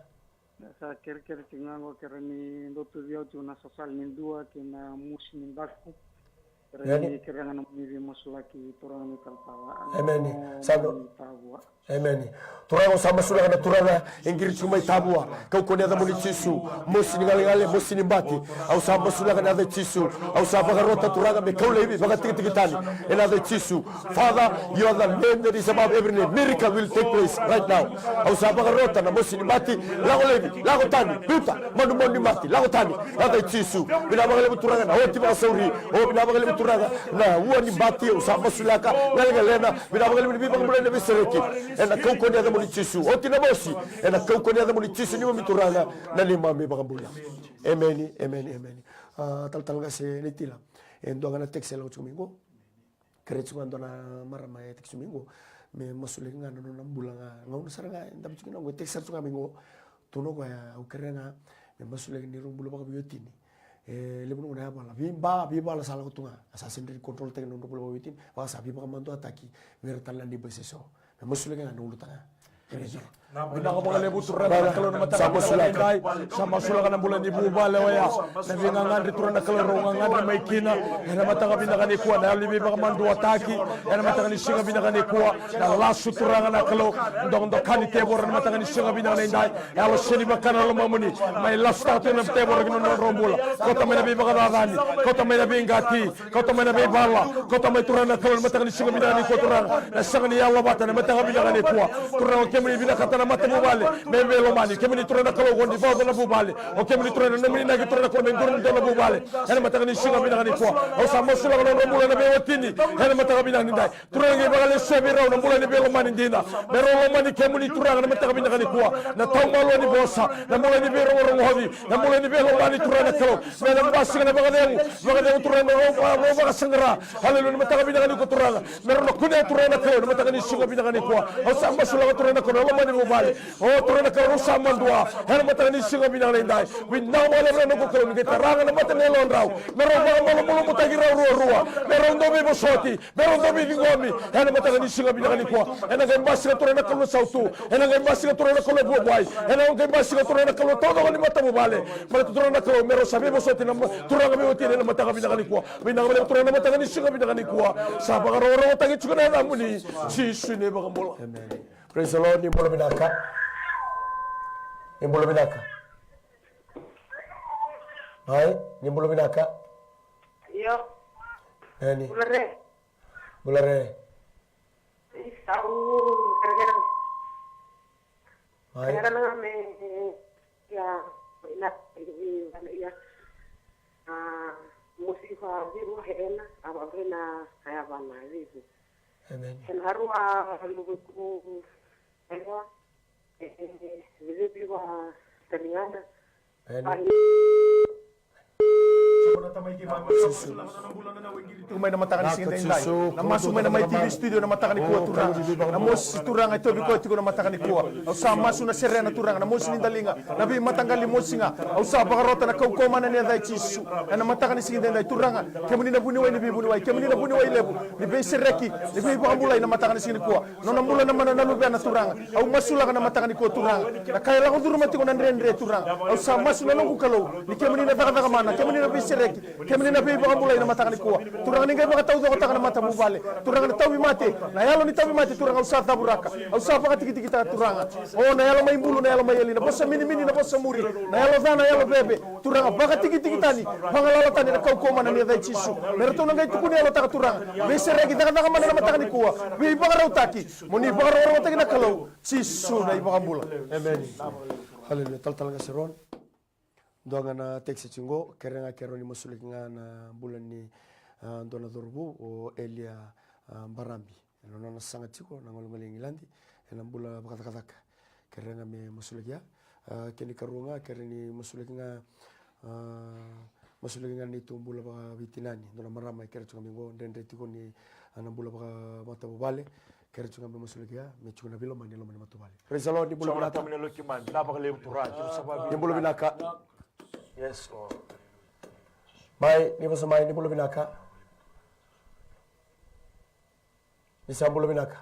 Sa kere tingango kere ni ndoto dio tu na sasal ni dua kina musi ni baku Kerana kerana nak miri masulaki turang ni kalpala. Amen. Sano. Amen. Turang sama sulah na turanga ingiri cuma tabua. Kau kau ni ada muli cisu. Musi ni ngale musi ni bati. Au sama sulah na ada cisu. Au sama garota turanga me kau lebi baga tiki tani. Ena ada cisu. Father, you are the name that is above every name. Miracle will take place right now. Au sama garota na musi ni bati. Lago lebi, lago tani. Puta, manu manu mati. Lago tani. Ada cisu. Bila baga lebi turanga na hoti baga sauri. Oh bila baga lebi turanga na uani bati. Au sama sulaka. Ngale lena. Bila baga lebi baga mulai lebi sereki. Ena kau kau ni ada muli cisu. Oti na mosi. Ena kau kau ni ada muli cisu ni mami turanga na lima mi baga bula. Amen, amen, amen. Tal kasi nitila. Endo nga na text la umingo. Keretsu nga na marama ya text umingo. Me masulik nga no na bula nga. Ngaw na saranga ndam tsuki na ngo text sa umingo. Tuno ko ya ukere nga me masulik ni rum bula baga biyotini. Lebon una bala. Biba la sala ko tunga. Assassin control tek no bula baga biyotini. Wa sabi baga mando ataki. Mertan la di beseso. Me masulik nga no lutanga. Bina ko mga lebu turana na kalo na mataka sulakay sama sulakan ng bulan ni Buba lewaya nabi nga nga ritura na kalo nga nga may kina na mataka binaka ni kuwa na libi baka mandu ataki na mataka ni singa binaka ni kuwa na lasu turanga na kalo ndong kani tebor na mataka ni singa binaka ni inday alo sini baka na lumamuni may lasu tato na tebor gino na rombula kota may nabi baka narani kota may nabi ingati kota may nabi bala kota may turana na kalo na mataka ni singa binaka ni kuwa turanga na sanga ni yalla bata na mataka binaka ni kuwa turanga kemuni binaka na mata bubale memelo mani kemini turana kalo gondi fawdo na bubale o kemini turana namini nagi turana ko men durun do na bubale ene mataka ni singa binaka ni ko o sama sula ko no mula na be watini ene mataka binaka ni dai turana ngi bagale sebi raw na mula ni belo mani dina bero lo mani kemini turana na mataka binaka ni ko na tawmalo ni bosa na mula ni bero ro hodi na mula ni belo mani turana kalo men na basi na bagale turana ro baga sangra haleluya mataka binaka ni ko turana mero no kunya turana kalo na mataka ni singa binaka ni ko o sama sula ko turana ko lo mani bubale oh turana karo sama dua hal mata ni singa binang lendai win now wala na ko ko ngi taranga na mata nelon raw mero mo mutagi raw ruwa mero ndo be bosoti mero ndo be ngomi hal mata ni singa binang ni ko ena ga mbasi ka turana kalo sautu ena ga mbasi ka turana kalo bubai ena ga mbasi ka turana kalo todo ni mata bubale mata turana kalo mero sabe bosoti na turanga be otine na mata binang ni ko binang be turana mata ni singa binang ni ko sa ba ro tagi chukuna na muni jisu ne ba kambola amen. Praise the Lord. Ni bola binaka. Ni bola binaka. Hai, ni bola binaka. Yo. Ni. Bulare. Bulare. Tahu kerja. Hai. Kerja na me ya ina ya. Musifa viru hena abavena haya bana viru. Amen. En harua lugu Ewa, vile wa taniana. Tumay na mataka ni singa inday. Na masumay na may TV studio na mataka ni kuwa turang. Na mos turang ito biko ito na mataka ni kuwa. Au sa masu na serena turang na mos nindalinga. Na bi matanggali mosinga. Au sa bagarota na kaukoma na niya dai chisu. Na mataka ni singa inday turanga. Kemuni na buniway ni bi buniway. Kemuni na buniway lebu. Ni be sereki. Ni be bambulay na mataka ni singa kuwa. No na mula na mana na lubya na turanga. Au masula ka na mataka ni kuwa turanga. Na kaya lang durumati ko na ndre turanga. Au sa masu na nungu kalo. Ni kemuni na daga mana. Kemuni na be sereki. Kemuni na be bambulay na mataka ni kuwa. Turang ni baka tahu ko taka na mata bubale turang na tawi mate na yalo ni tawi mate turang usa taburaka usa baka tiki kita turanga oh na yalo may bulu na yalo may yeli na bossa mini na bossa muri na yalo dana yalo bebe turang baka tiki tani baka lalatan na kaukoma na ni dai chisu merto na ngai tukuni yalo taka turang be seregi taka taka mana na mata ni kuwa be baka rautaki moni baka rautaki na kalau chisu na ibaka bula amen haleluya tal ngasiron doanga na teksi chingo kerenga keroni masulik nga na bulan ni Dona Dorbu o Elia Barambi. Nona sangat chiko na ngolongoling ilandi na bula bakatakataka. Kerenga me masulikia keni karunga kereni masulikia ni tumbula baka vitinani. Dona marama kere chunga mingo ndende tiko ni anambula baka matabubale. Kere chunga me masulikia me chunga bilo mani lo mani matubale. Praise the Lord ni bula binaka. Ni bula binaka. Yes Lord. Mai ni basamai ni bula binaka. Isambulo binaka.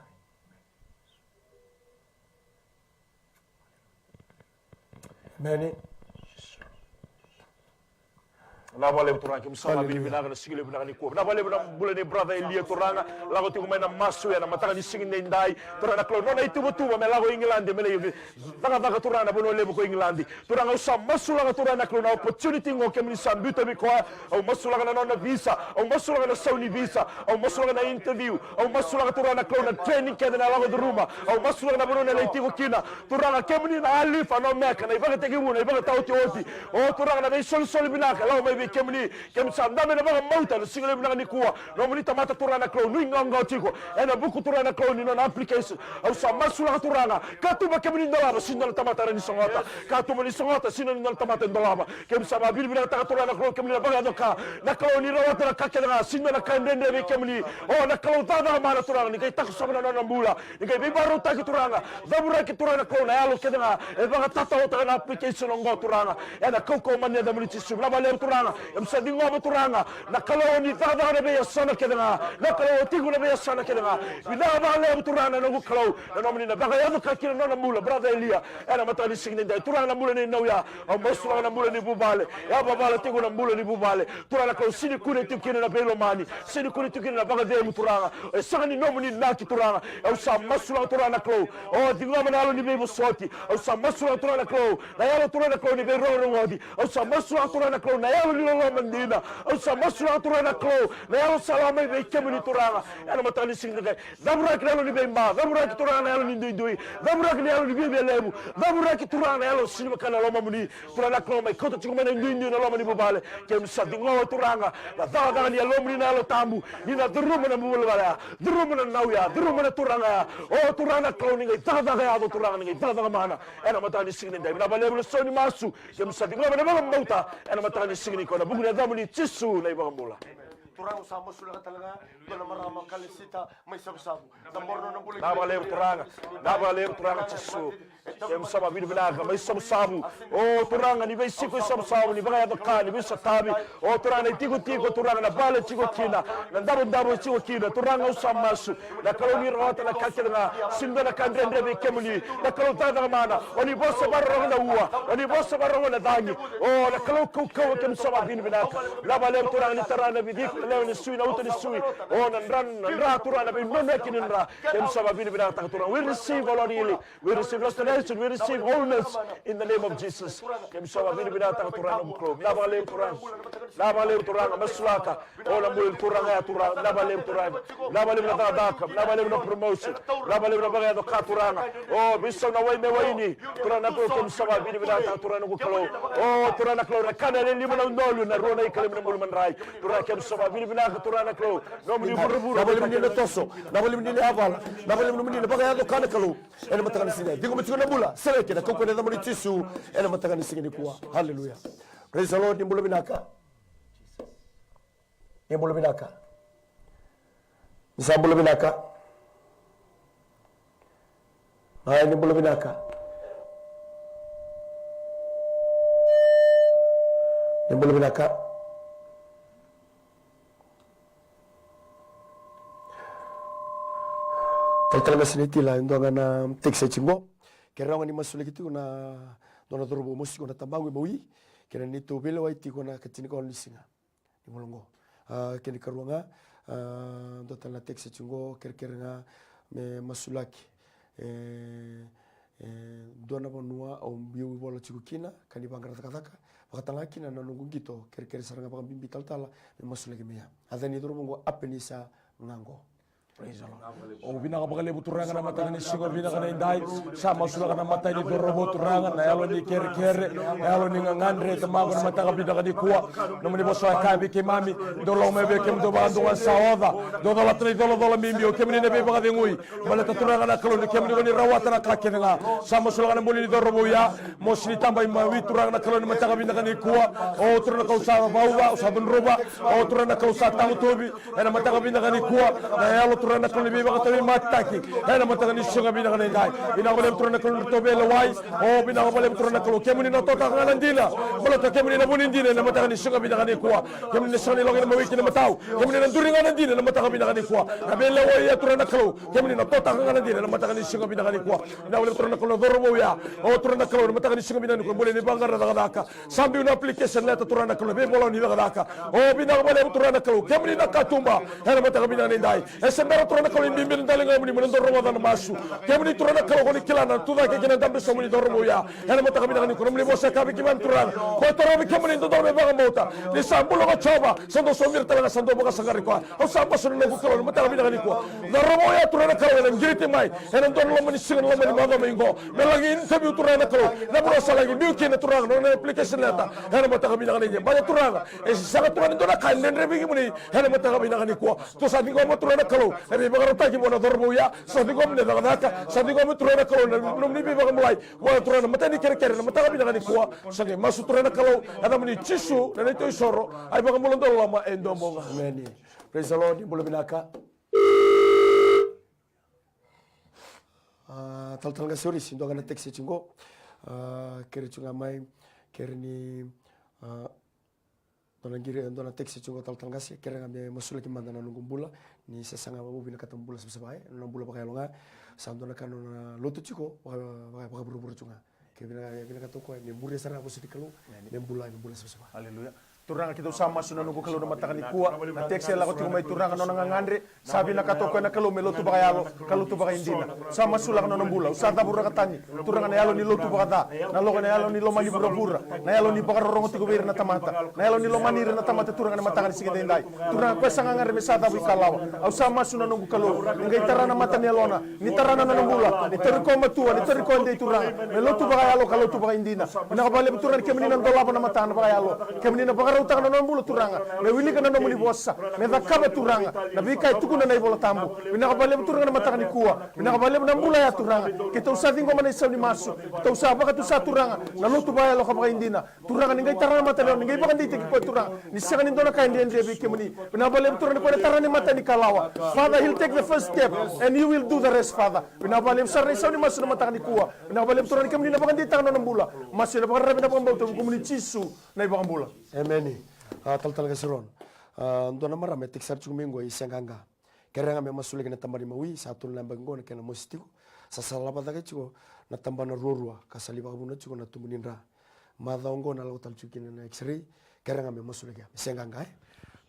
Many. na vale turanga kem sama bini binaga na singile binaga ni ko na vale na bula ni brother Elia turanga lago tingo mai na masu ya na mataka ni singine ndai turanga klo no na itubu tuba me lago England me le daga turanga bono lebo ko England turanga usa masu laga turanga klo na opportunity ngo kem ni sambuta bi ko au masu laga na visa au masu laga na sauni visa au masu laga na interview au masu laga turanga klo na training ke na lago duruma au masu laga na bono na leitigo kina turanga kem ni na alifa no meka na ibaga tegi muna ibaga tauti oti o turanga na sol binaga lago mai kemni kem samdame na baga mauta na single binaga ni kuwa no muni tamata turana klo ni nganga tiko ena buku turana klo ni na application au samasula turana katuba kemni ndalaba sinna tamata ni songota katuba ni songota sinna ni tamata ndalaba kem sama bil binaga ta turana klo kemni na baga doka na klo ni rawata na kakela sinna na kandende be kemni o na klo ta na mala turana ni kai taku sabana na mbula ni kai be baro ta ki turana dabura ki turana klo na yalo kedanga e baga tata ota na application ngo turana ena koko manya da multi subla bale turana msadi ngoma turanga na kalo ni tada na be sana kedanga na kalo tigu na be sana kedanga bila ba le turanga na kalo na nomni na baga yadu kakira na mula brother Elia ana matali signe ndai turanga na mula ni nauya au masula na mula ni bubale ya baba tigu na mula ni bubale turanga kalo sini kune tikina na belo mani sini kune tikina na baga de turanga e sani nomni na ki turanga au sa masula turanga kalo o dingoma na ni be soti au sa masula turanga kalo na yalo turanga kalo ni be ro ngodi au sa masula turanga kalo na yalo ni mandina au samasula turana klo na yalo salama be kemuni turana yana matali singa dabura kilo ni be ma dabura ki turana yalo ni ndoi dabura ki yalo ni be lebu dabura ki turana yalo sinima kana loma muni turana klo mai koto chiko mena ndoi na loma ni bubale kem sadingo turanga na daga ni yalo muni na yalo tambu ni na duruma na bubale duruma na nauya duruma na turanga o turana klo ni daga ya do turanga ni daga mana yana matali singa ndai na bale soni masu kem sadingo na ba mauta yana matali singa ko na buguna damuni tisu na ibang mula. Turang sama sudah talaga doon marama kalisita may sabu-sabu. Namorno ng bulig. Nabalew turanga tisu. Kem sama binaga may sabu-sabu. O turanga ni bay siko sabu-sabu ni bagay adaka ni bay satabi. O turanga tigo-tigo turanga na bale tigo-kina. Nandabo tigo kina turanga usamasu. Na kaloni rawata na kakilanga simba na kandrende kemuni. Na kalota mana. Oni bossa barro na uwa. Oni bossa barro na dangi. O na kaloko kem sama binaga. Nabalew turanga ni tarana bidik. Leo ni sui na uto ni sui. Oh nandra turana be no making nra. Kem sama binaga ta turanga. We receive all healing. We receive restoration. We receive wholeness in the name of Jesus. Kem sama binaga ta turanga mukro. Nabalew turanga masulaka. Oh nambul turanga ya turanga. Nabalew na daka. Nabalew na promotion. Nabalew na bagay do katuranga. Oh bisaw na way me wayni. Turanga ko kem sama binaga ta turanga mukro. Oh turanga klo na kanale limo na nolu na rona ikalim na mulman rai. Turanga kem sama binaga turanga klo. No muni buruburu. Nabali mnile toso. Nabali mnile avala. Nabali mnile bagay do kana kalo. Ena mataka sida. Digo mtiko na bula. Seleke na koko na damuni tisu. Ena mataka nisingini kuwa. Hallelujah. Praise the Lord. Nimbulo binaka. Nimbulo binaka. Nisambulo binaka. Haya nimbulo binaka. Nimbulo binaka. Talaga sinitila ndo na teksa chingo kera ngani masule kitu na dona dorobo musiko na tambangu mawi kera nito bele wa itiko na katini ko lisinga ni molongo keni karuanga ndo tala teksa chingo kera nga me masulaki dona bonua o mbiu bola chikukina kani bangara takataka bakatangaki na nungu gito kera saranga bakambimbi taltala me masulaki meya adani dorobo ngo apenisa ngango. O bina ka bakale buturanga na mata ni singo bina ka na indai sama sula ka na mata ni dorobo turanga na yalo ni kere na yalo ni ngandre tamago na mata ka bina ka ni kuwa no mani boso ka bi ke mami dolo me be kem do bando wa saoda do la tre dolo mimbi o kem ni ne be ba de ngui mala ta turanga na kalo ni kem ni rawata na ka ke nga sama sula ka na moli ni dorobo ya mosni tamba ma wi turanga na kalo ni mata ka bina ka ni kuwa o turanga ka usa bauba usa roba o turanga ka usa tangu tobi na mata ka bina ka ni kuwa na yalo turana ko ni biba ka tawi mataki ena mataka ni sunga bina kana dai bina ko turana ko to bela wai o bina ko turana ko kemuni no tota kana ndina bolo to kemuni na buni ndina na mataka ni sunga bina kana kuwa kemuni soni lo ma wiki na matau kemuni na duri kana ndina na mataka bina kana kuwa na bela wai ya turana ko kemuni no tota kana ndina na mataka ni sunga bina kana kuwa na wala turana ko dorobo ya o turana ko na mataka ni sunga bina ko bole ni bangara daga daka sambi una application leta turana ko be bolo ni daga daka o bina ko turana ko kemuni na katumba ena mataka bina kana dai esembera turana ko ni mbin dalinga muni mun dorobo da masu kemuni turana ko ni kilana tuda ke kena dambe so muni dorobo ya ena mataka bina kana ko muni bosa ka bi kiman turana ko torobi kemuni do dorbe baga mota ni sambulo ko choba sando somir talaga sando boga sagari ko o samba so no ko ko mataka bina kana ko dorobo ya turana ko na ngiriti mai ena don lo muni singa lo muni maga mengo melagi interview turana ko na bro salagi biu kena turana no application leta ena mataka bina kana ba turana e saga turana do na kan den rebi muni ena mataka bina kana ko to sa ni ko turana ko e baga rota ki bona dorobo ya sa ni ko ne daga daka sa ni ko turana ko no ni bi baga mulai wa turana matani kere kere na mataka bina kana ko sa ni masu turana ko ada muni chisu na to isoro ai baga mulondo lama endo monga amen praise the lord bolo binaka tal ga sori sindo ga na taxi chingo kere chunga mai kere ni dona gire dona taxi chingo tal ga si kere ngambe masula ki mandana ngumbula ni sesanga babu bina katambula sebae no bula pakai longa sandona kanona lotu chiko pakai buru-buru chunga kebina katoko ni buri sara bosi dikalu ni bula sebae haleluya turanga kita sama suna nugo kalau nama takani kuwa na tekse la ko mai turanga no ngandre sabi na katoko na kalau melo tu bagayalo kalau tu bagay indina sama sula no mbula usata burra katani turanga na yalo ni lo tu bagada na lo na yalo ni lo mali burra burra na yalo ni bagaro rongo tigo na tamata na yalo ni lo manira na tamata turanga na matakani sigede ndai turanga ko sanga ngare mesata bu kalawa au sama suna nugo kalau ngai tarana matani alona ni tarana no mbula ni terko matua ni terko ndai turanga melo tu bagayalo kalau tu bagay indina na ko bale turanga kemni na dolapa na matana bagayalo kemni na bagaro utang na mbula turanga me wili kana no muli bossa me vakaba turanga na bika tukuna na ibola tambu mina kabale turanga na matakani kuwa mina kabale na mbula ya turanga kita usadi ngoma na isauni masu kita usaba ka tusa turanga na lutu baya lo kabaka indina turanga ningai tarana matalo ningai baka ndite ko turanga ni sanga ni ndona kaindi ende be kemuni mina kabale turanga ko tarani matani kalawa father he'll take the first step and you will do the rest father mina kabale sarna isauni masu na matakani kuwa mina kabale turanga kemuni na baka ndite tarana na mbula masu na baka rabi na baka mbauta kemuni chisu na ibaka mbula amen tal ga siron ndona marame texar chumingo isenganga keranga me masule kena tambani mawi satu lamba ngona kena mostiko sasalaba daga chiko na tambana rorua kasaliba kabuna chiko na tumuninra madha ngona la utal chukina na x-ray keranga me masule kya isenganga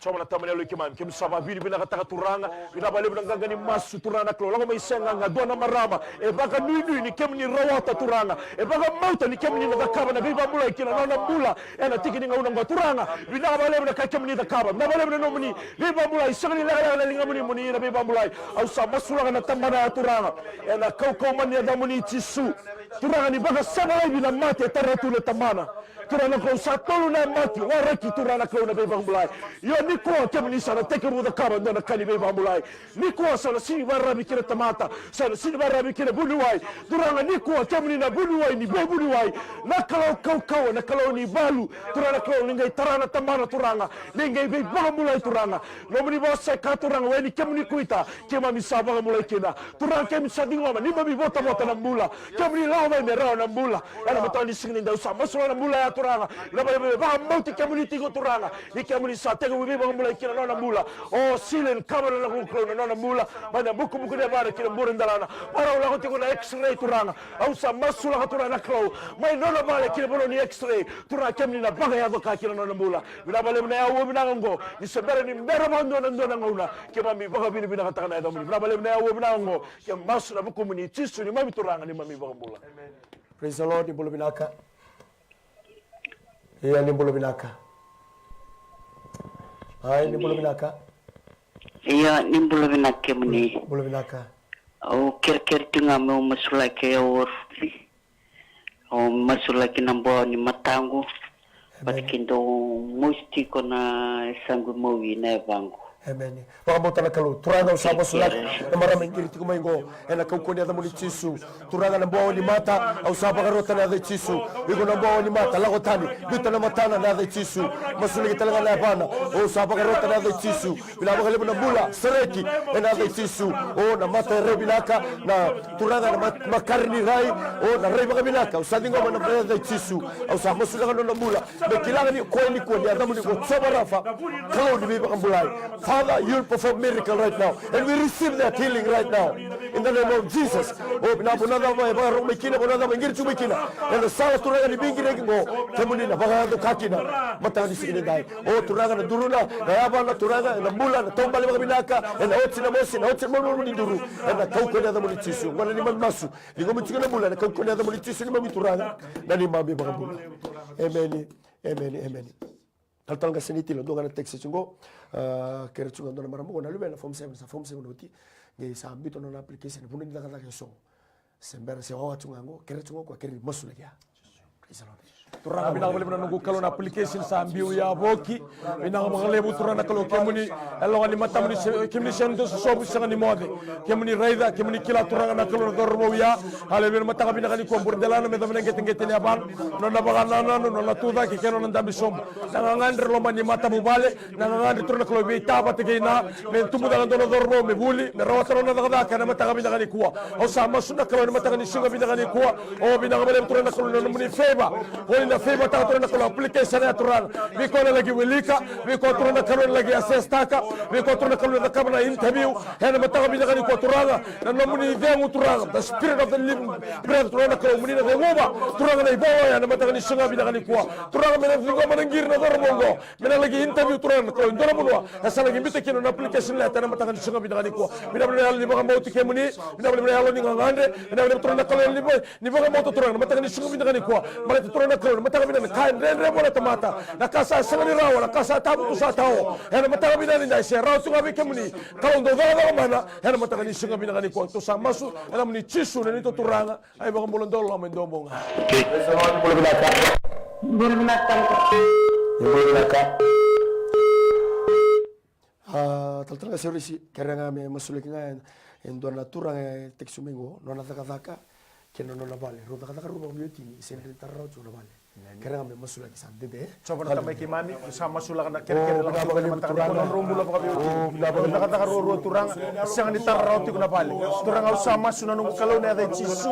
Choma na tamani alo kimam kim saba vini bina kataka turanga bina bale bina nganga ni masu turanga klo lago mai senga nga dona marama e baka nui ni kem ni rawata turanga e baka mauta ni kem ni na kaba na biba mula ikina na mula e na tiki ni nga unanga turanga bina bale bina ka kem ni da kaba na bale bina no muni biba mula isanga ni la linga muni muni na biba mula au sa masula na tambana turanga e na kau mani da muni chisu turanga ni baka sanga bina mate taratu le tamana turana ko sa tolu na mati waraki turana ko na biba mula yo ni ko kemni sana tekeru da kaba na kali be bambulai ni ko sana si barra bi kire tamata sana si barra bi kire buluwai duranga ni ko kemni na buluwai ni be buluwai na kau na kalau ni balu turana ko ngai tarana tamana turanga ngai be bambulai turanga no muni bossa ka turanga weni kemni kuita kema mi saba bambulai kina turanga kemi sadingo ma ni mami bota na mbula kemni lawa me rawa na mbula ana matani singni da usama so na mbula ya turanga na ba mauti kemni tigo turanga ni kemni sa tego be bambulai kina na mula o silen kamera la ko na mula bana buku de bara kina burin dalana para la ko na x-ray turanga au sa masula ka turana klo mai no na bale kina bono ni x-ray turanga kemni na baga ya ka kina na mula bila bale na yawo bina ngo ni sebere ni mbera mando na ndona ngona kema mi baga bina ka takana da bila bale na yawo bina ngo ke masula buku muni tisu ni mami turanga ni mami baga mula praise the lord ni bolo binaka ni bolo binaka ni bolo binaka iya ni bolo binaka muni bolo binaka o ker tinga me masula ke orfi o masula ke nambo ni matangu patikindo musti kona sangu mowi na bangu Amen. Pakamota na kalu. Turanga usama sulak. Na maraming kiriti kumaingo. Na kaukunya na muli chisu. Turanga na buawa ni mata. Au sapa karota na de chisu. Iko na buawa ni mata. Lagotani. Duta na matana na de chisu. Masuligi talaga na bana. O sapa karota na de chisu. Bila makalibu na bula. Sereki. Na de chisu. O na mata re binaka. Na turanga na makarni rai. O na re baka binaka. Usadingo na na de chisu. Au sapa sulaga na bula. Bekilanga ni kwa ni kwa ni adamu ni kwa soba rafa. Kalau ni baka bulai. Father, you'll perform miracle right now. And we receive that healing right now. In the name of Jesus. Oh, pinabunada mo, baka rumikina, bunada mo, ingir chumikina. And the sala turaga ni bingi regi mo, kemunina, baka do kakina. Mata ni sigini dai. Oh, turaga na duruna, na yaba na turaga, na mula, na tombali baka binaka, and otsi na mosi, na otsi mo ni duru. And na kauko na da mo ni chisu. Wala ni magmasu. Ligo mo chika na mula, na kauko na da mo ni chisu ni mami turaga. Na ni mami baka bula. Amen. Amen. Amen. Tal ka senitilo do kana text chungo kere chungo do na maramu na lubela form 7 sa form 7 oti nge sa ambito na application puno ni dakata ke so sembera se wa chungo kere chungo kwa kere masula ya turanga bina bale bana nungu kalo na application sa ambiu ya boki bina ngale bu turana kalo kemuni elo ni matamuni kemuni shendo so bu sanga ni mode kemuni raida kemuni kila turanga na kalo dormo ya ale bina mataka bina kani ko burdelana me damene ngete ngete ni aban no na bagana no na tuda ki keno nda bisom na ngandre lo mani matamu bale na ngandre turana kalo be taba te na me tumu da ndo dormo me buli me rawataro na daga kana mataka bina kani kuwa o sama suna kalo ni mataka ni singa bina kani kuwa o bina bale turana kalo no muni feba na feba ta turana kalo application ya turana biko na lagi welika biko turana kalo lagi assess taka biko turana kalo na kamera interview hena mataka bina kani ko turana na muni vengu turana the spirit of the living bread turana kalo muni na ngoba turana na ibawa ya na mataka ni singa bina kani kuwa turana mena vingo manangir na dormongo mena lagi interview turana kalo ndora munwa asa lagi mbite kino na application la ta na mataka ni singa bina kani kuwa bina bina yalla ni baka mauti kemuni bina bina yalla ni ngande bina bina turana kalo ni baka mauti turana mataka ni singa bina kani kuwa mala turana kalo mataka bina kan rendre bola tamata na kasa sangani rawa na kasa tabu kusatao hena mataka bina ni ndai se rawa tunga bikemuni kalo ndo dala mana hena mataka ni singa bina kani kuwa to samasu hena muni chisu na ni to turanga ai baka mbola ndolo mendomonga taltanga serisi keranga me masulik nga endo na turanga teksumengo no na taka kena no na vale ro taka ruba biotini sendri tarau chuna vale keranga me masulik sande de coba na tamay kimami sa masulak na kere lang turang rumbulo pa bioti taka ro turang sang ni tarau ti kuna vale turang au sama suna no kalau na da chisu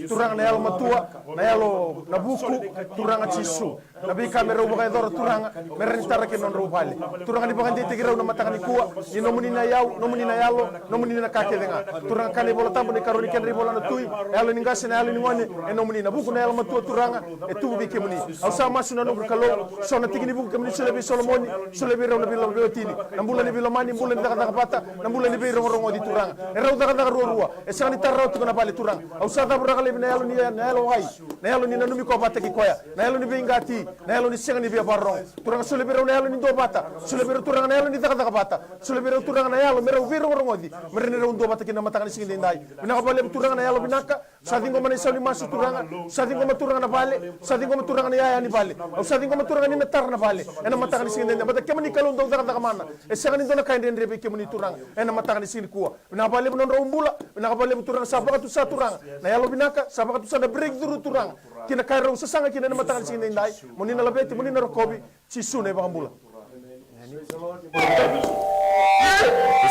turang na yalo matua na yalo na buku turang chisu nabi kamera uba dor turang meren tarake non ro vale turang ni bakandi tigira na mataka ni kuwa ni nomuni na yaw nomuni na yalo nomuni na kake denga turang kali bola tambo ni karoni kenri bola na tui yalo ni ngase na yalo ni ngone e nomuni na buku na yalo matua turanga e tubu bi kemuni au sama suna no kalo so na tigini buku kemuni selebi solomoni selebi raw na bilo biotini nambula ni bilo mani mbula ni daga pata nambula ni biro rongo di turanga e raw daga ruwa e sani tarraw tu na bale turang au sa da braga le na yalo ni wai na yalo ni nanumi ko bata ki koya na yalo ni bingati na yalo ni senga ni bia barong turang selebi raw na yalo ni do bata selebi turang na yalo ni daga bata selebi raw turang na yalo mero biro rongo di merene raw do bata ki na mata ni singi ndai bina ko bale turang na yalo binaka sa dingo man sa ni masu turanga sa dingo maturanga na bale sa dingo maturanga na yaya ni bale au sa dingo maturanga ni natar na bale ena mata ni singi ndai bata kemani kalon do daga mana e senga ni do na kainde ndrebe kemani turang ena mata ni singi kuwa bina bale non raw mbula bina bale turanga sa baka tu sa turanga na yalo binaka sa baka tu sa na breakthrough turanga kina kairo sa sanga kina na mata ni singi ndai monina labeti monina rokobi chisu ne baka mbula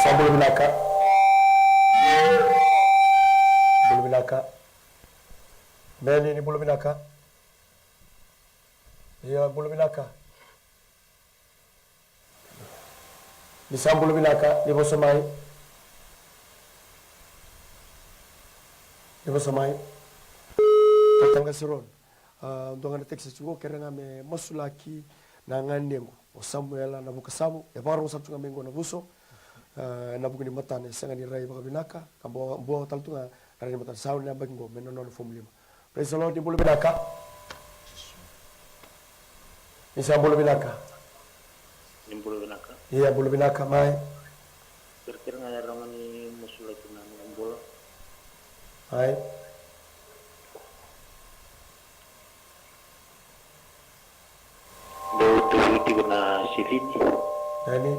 Sabul binaka bulu binaka Meni ni bulu binaka iya bulu binaka ni sambulu binaka ni bosomai tatanga siron ndonga teksi chugo kerenga me masulaki na ngandengo o Samuela na bukasamu e baro sa tunga mengo na buso na bugni matane sanga ni rai baka binaka kambo bo taltunga rani matan saw na bagingo menono no form 5 praise the Lord. Ni bulu binaka ni sa bulu binaka iya bulu binaka mai kira-kira ngayarangan ni musulaki na bola ai do tu na silini nani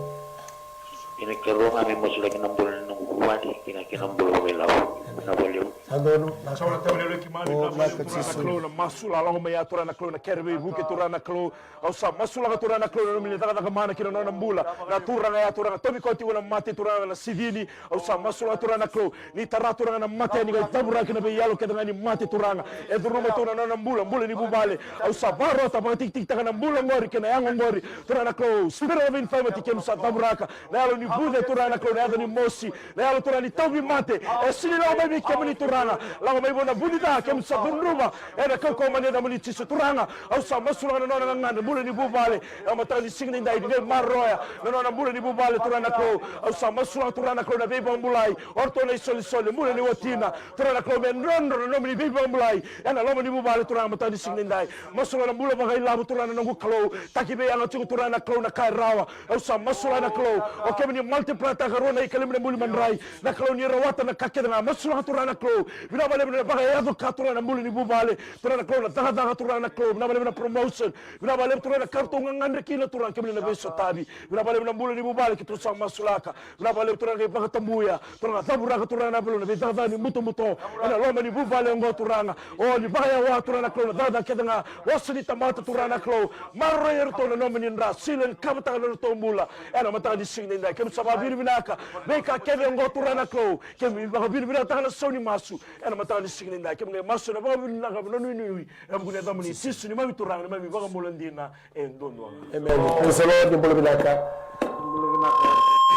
Ina kerunga mi masulaki nambul nung wadi ina kinambul melau. Naboleu. Sandono. Saula tau lele ki mali na mali turana klo na masula la homa ya turana klo na kerbe buke turana klo au sa masula ka turana klo no mili taka mana kina na mbula na turana ya turana tobi koti wala mate turana na sidini au sa masula turana klo ni tara turana na mate ni ga tabura kina be yalo kedanga ni mate turana e duruma turana na mbula ni bubale au sa baro ta ba tik tik taka na mbula ngori kina yango ngori turana klo spirit of infirmity kem sa taburaka na yalo ni bude turana klo na yalo ni mosi na yalo turana ni tobi mate e sini la baby kemni turana la mai bona bunita kem sa bunruba e na ko mane da muni tisu turanga au sa masula na nona ngana mbula ni bubale amata ni singni ndai ni maroya na nona mbula ni bubale turana klo au sa masula turana klo na beba mbulai orto na soli mbula ni watina turana klo men rondo no mini beba mbulai ana lo ni bubale turana mata ni singni ndai masula na mbula bagai labu turana nangu klo takibe anga tu turana klo na kairawa au sa masula na klo o kemni multiply ta garona ikalimne mbuli mandrai na klo ni rawata na kakeda na masula turana klo vina bale na bagai ado katurana mbuli ni bubale turana klo na taga turana klo vina bale na promotion vina bale turana kartu ngandre kila turana kemni na beso tabi vina bale na mbuli ni bubale kitu sa masulaka vina bale turana ke bakatambuya turana tabura turana bulu na bitaga ni muto ana loma ni bubale ngo turana o ni bagai wa turana klo na dada kedanga wasni tamata turana klo marro yerto na nomini ndra silen kabata na tombula ana mata di singni ndai kem sababir binaka beka keve ngo turana klo kem babir binaka na soni masu ana mata di singni ndai kem masu na babir binaka no nui am gune damuni sisu ni mami turana ni mami baga molandina e ndonwa Amen. Praise the Lord. Mbulu binaka.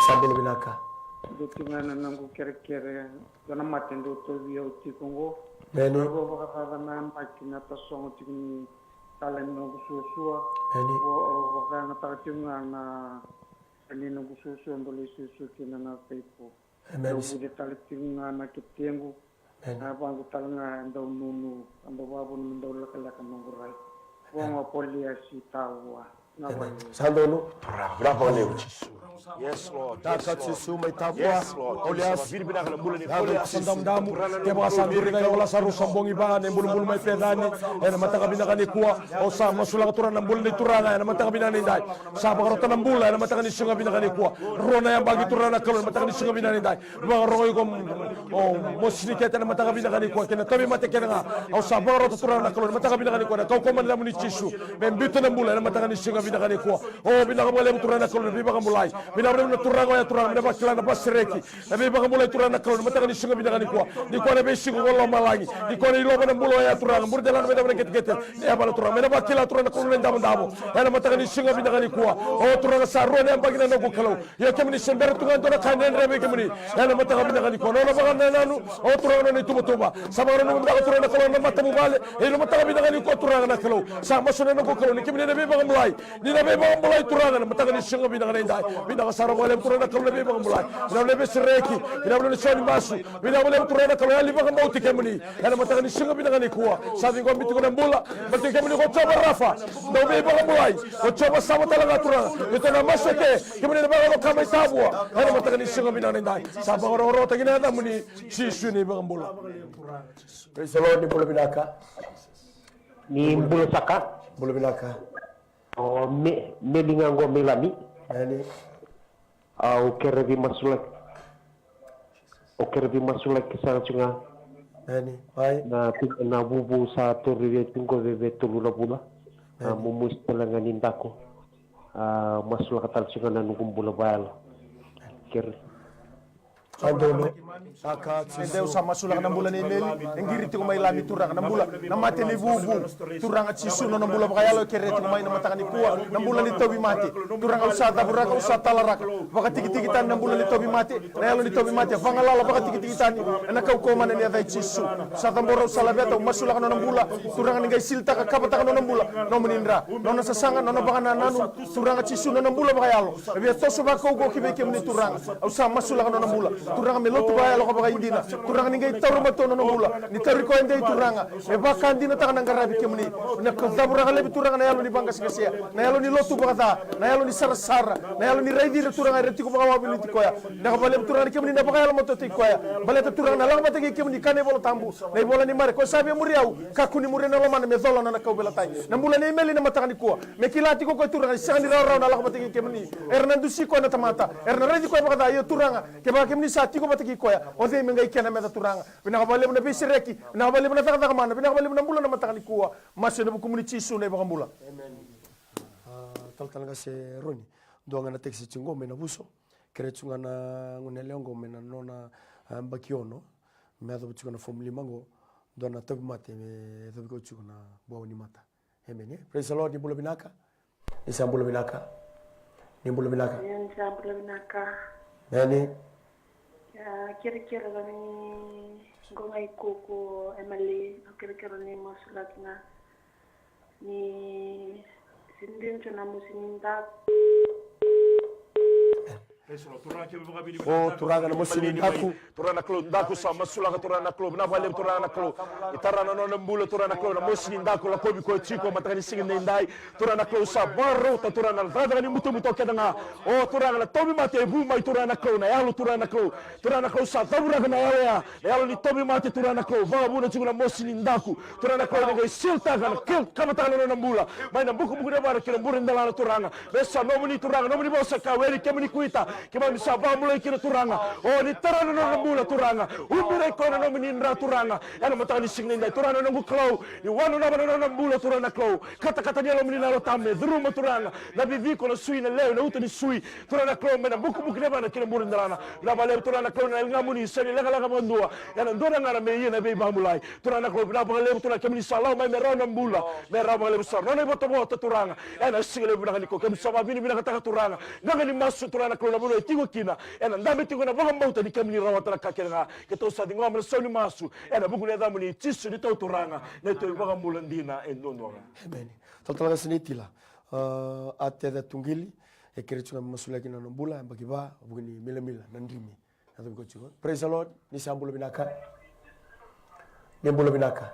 Sambulu binaka. Dutingana nangu kere-kere dana matendo to vio tikongo. Amen. Go baka na makina ta songo tikni talen no susua. Amen. Go baka na tatinga na ani no susu ndole susu kina na pepo. Amen. Go de tatinga na kitengu. Na bangu talanga ndo nunu ndo babu ndo lakala kanongurai. Go polia sitawa. Sandono. bravo leo yes lord Takatisu mai tabua yes lord olias vini binaka na mbula ni Dalu kolia sandam-damu dia baka sanduri na wala saru sambong iba ne bulu-bulu mai pedani ena mataka binaka ni kuwa o sa masula turan na bulu ni turana ena mataka binaka ni dai sa baka rota na bula ena mataka ni sunga binaka ni kuwa rona yang bagi turana kalon mataka ni sunga binaka ni dai baka roy kom o mosni kete na mataka binaka ni kuwa kena tabi mate kena nga o sa baka rota turana kalon mataka binaka ni kuwa kau koman lamu ni chisu ben bitu na bula ena mataka ni sunga binaka ni kuwa o binaka boleh turana kalon bi baka mulai binaka na turanga ya turanga na baka na basreki na bi baka mulai turana kalon mataka ni sunga binaka ni kuwa di kone be sigo wala malangi di kone iloba na mbulo ya turanga murdelan be dabra ket ket ya bala turanga mena bakila turanga ko len dam damo ena mataka ni singa bi ngani kuwa o turanga sarro ne ambagina no ko kalo ya kemni sembere tunga to kanen rebe kemni ena mataka bi ngani ko no baga nanu o turanga ni tuba tuba sabara no mbaga turanga kalo na matamu bale eno mataka bi ngani ko turanga na kalo sa masone no ko kalo ni kemni be baga mulai ni be baga mulai turanga mataka ni singa bi ngani dai bi na sara wala turanga kalo be baga mulai ina be sireki ina be soni masu ina be turanga kalo ya liba mauti kemni ena mataka ni singa binaka ni kuwa sabi ngo bitu na mbula bati kemni ko choba rafa do be ba mulai ko choba sawa talaga turanga ito na masake kemni ba ko kama tabua ena mataka ni singa binaka ni dai saba ro ro tagina na muni sisu ni ba mbula Praise the Lord. Mbulu binaka. Ni mbulu saka. Mbulu binaka. O melinga ngo melami. Amen. Au kerevi masulak. O kerevi masulak kisang sunga. Amen. Bye. Na bubu sa torre tunggo bebe tulula bula. Mumus talangan indako. Masulak tal sunga na nukumbula bal. Ker. Sandono. Ende usa masula na mbula ni meli ngiriti ko may lami turanga na mbula na mate ni bubu turanga chisu no mbula bakayalo kereti ko may na mataka ni kuwa na mbula ni tobi mate turanga usa taburaka usa talaraka baka tiki-tikitan na mbula ni tobi mate na yalo ni tobi mate vangalala baka tiki-tikitan na kau ko man ni adai chisu sa tamboro salabeta masula na mbula turanga ni gay silta ka kapata no mbula no menindra no na sasanga no baka na nanu turanga chisu no mbula bakayalo be toso ba ko kibe kemni turanga usa masula na mbula turanga melotu ba alo ka indina turanga ningai taru matono no mula ni taru ko ndei turanga e baka ndina takana ngarabi kemni na ko zabura kale turanga na yalo ni banga sikasia na yalo ni lotu baka na yalo ni sarasara na yalo ni raidi turanga reti ko baka wabili tikoya na bale turanga kemni na baka yalo moto tikoya bale turanga na langa bategi kemni kane bolo tambu na bola ni mare ko sabe muriau kakuni murena lomana me zolo na ka bela tai na mula ni meli na matakani ko me kilati ko turanga sani raw na langa bategi kemni Hernando Siko na tamata Hernando ko baka yo turanga ke baka kemni sa tiko bategi koya o de me ngai kena me turanga bina bale na bisireki na bale na taka mana bina bale na mula na matakani ko mashe na komuniti su na baka mula tal nga se Roni doanga na teksi chingo me na buso keretsunga na ngunelongo me na nona mbakiono me ado chukuna family mango dona tabi mate me tabi ko chukuna bawni mata amen. Praise the Lord. Ni bulo binaka ni sambulo binaka ni bulo binaka Ni sambulo binaka yani ya kira ni ngongai koko emali kira ni masulakina ni sindin chona musininda turanga na musini ndaku turana klo ndaku sa masula ka turana klo na vale turana klo itarana no mbulo turana klo na musini ndaku la kobi ko chiko matakani singi ndai turana klo sa barro ta turana vadra ni mutu kedanga o turana la tobi mate bu mai turana klo na yalo turana klo sa tabura na yalo ni tobi mate turana klo va bu na chiko na musini ndaku turana klo ni silta kana kama tana no mbula mai na buku buku na bara kila mbura ndala turanga besa no muni turanga no muni bosa ka weri kemuni kuita kima misaba mulai kira turanga o ni tarana no mbula turanga umbira ko no minindra turanga yana matani singi ndai turana no klo ni wanu na bana no mbula turana klo kata ni lo minina lo tamme druma turanga na bivi ko no sui na leo na uto ni sui turana klo mena buku buku na bana kila mbura ndala na bale turana klo na ngamuni seni laga mandua yana ndona ngara me yena be bamulai turana klo na bale turana kemni sala mai mera no mbula mera bale sar no boto turanga yana singi bana ko kem sama bini bina kata turanga ngani masu turana klo na bulo tigo kina ena ndambe tigo na baka mauta ni kemni rawata kakenga keto sa dingo amna soni masu ena buku ne damu ni tisu ni turanga ne to baka mulandina endononga amen. Talaga sinitila ate da tungili e keretsunga masulaki na mbula bakiba bugni mila nandimi ado ko chigo. Praise the Lord. Ni sambulo binaka ni mbulo binaka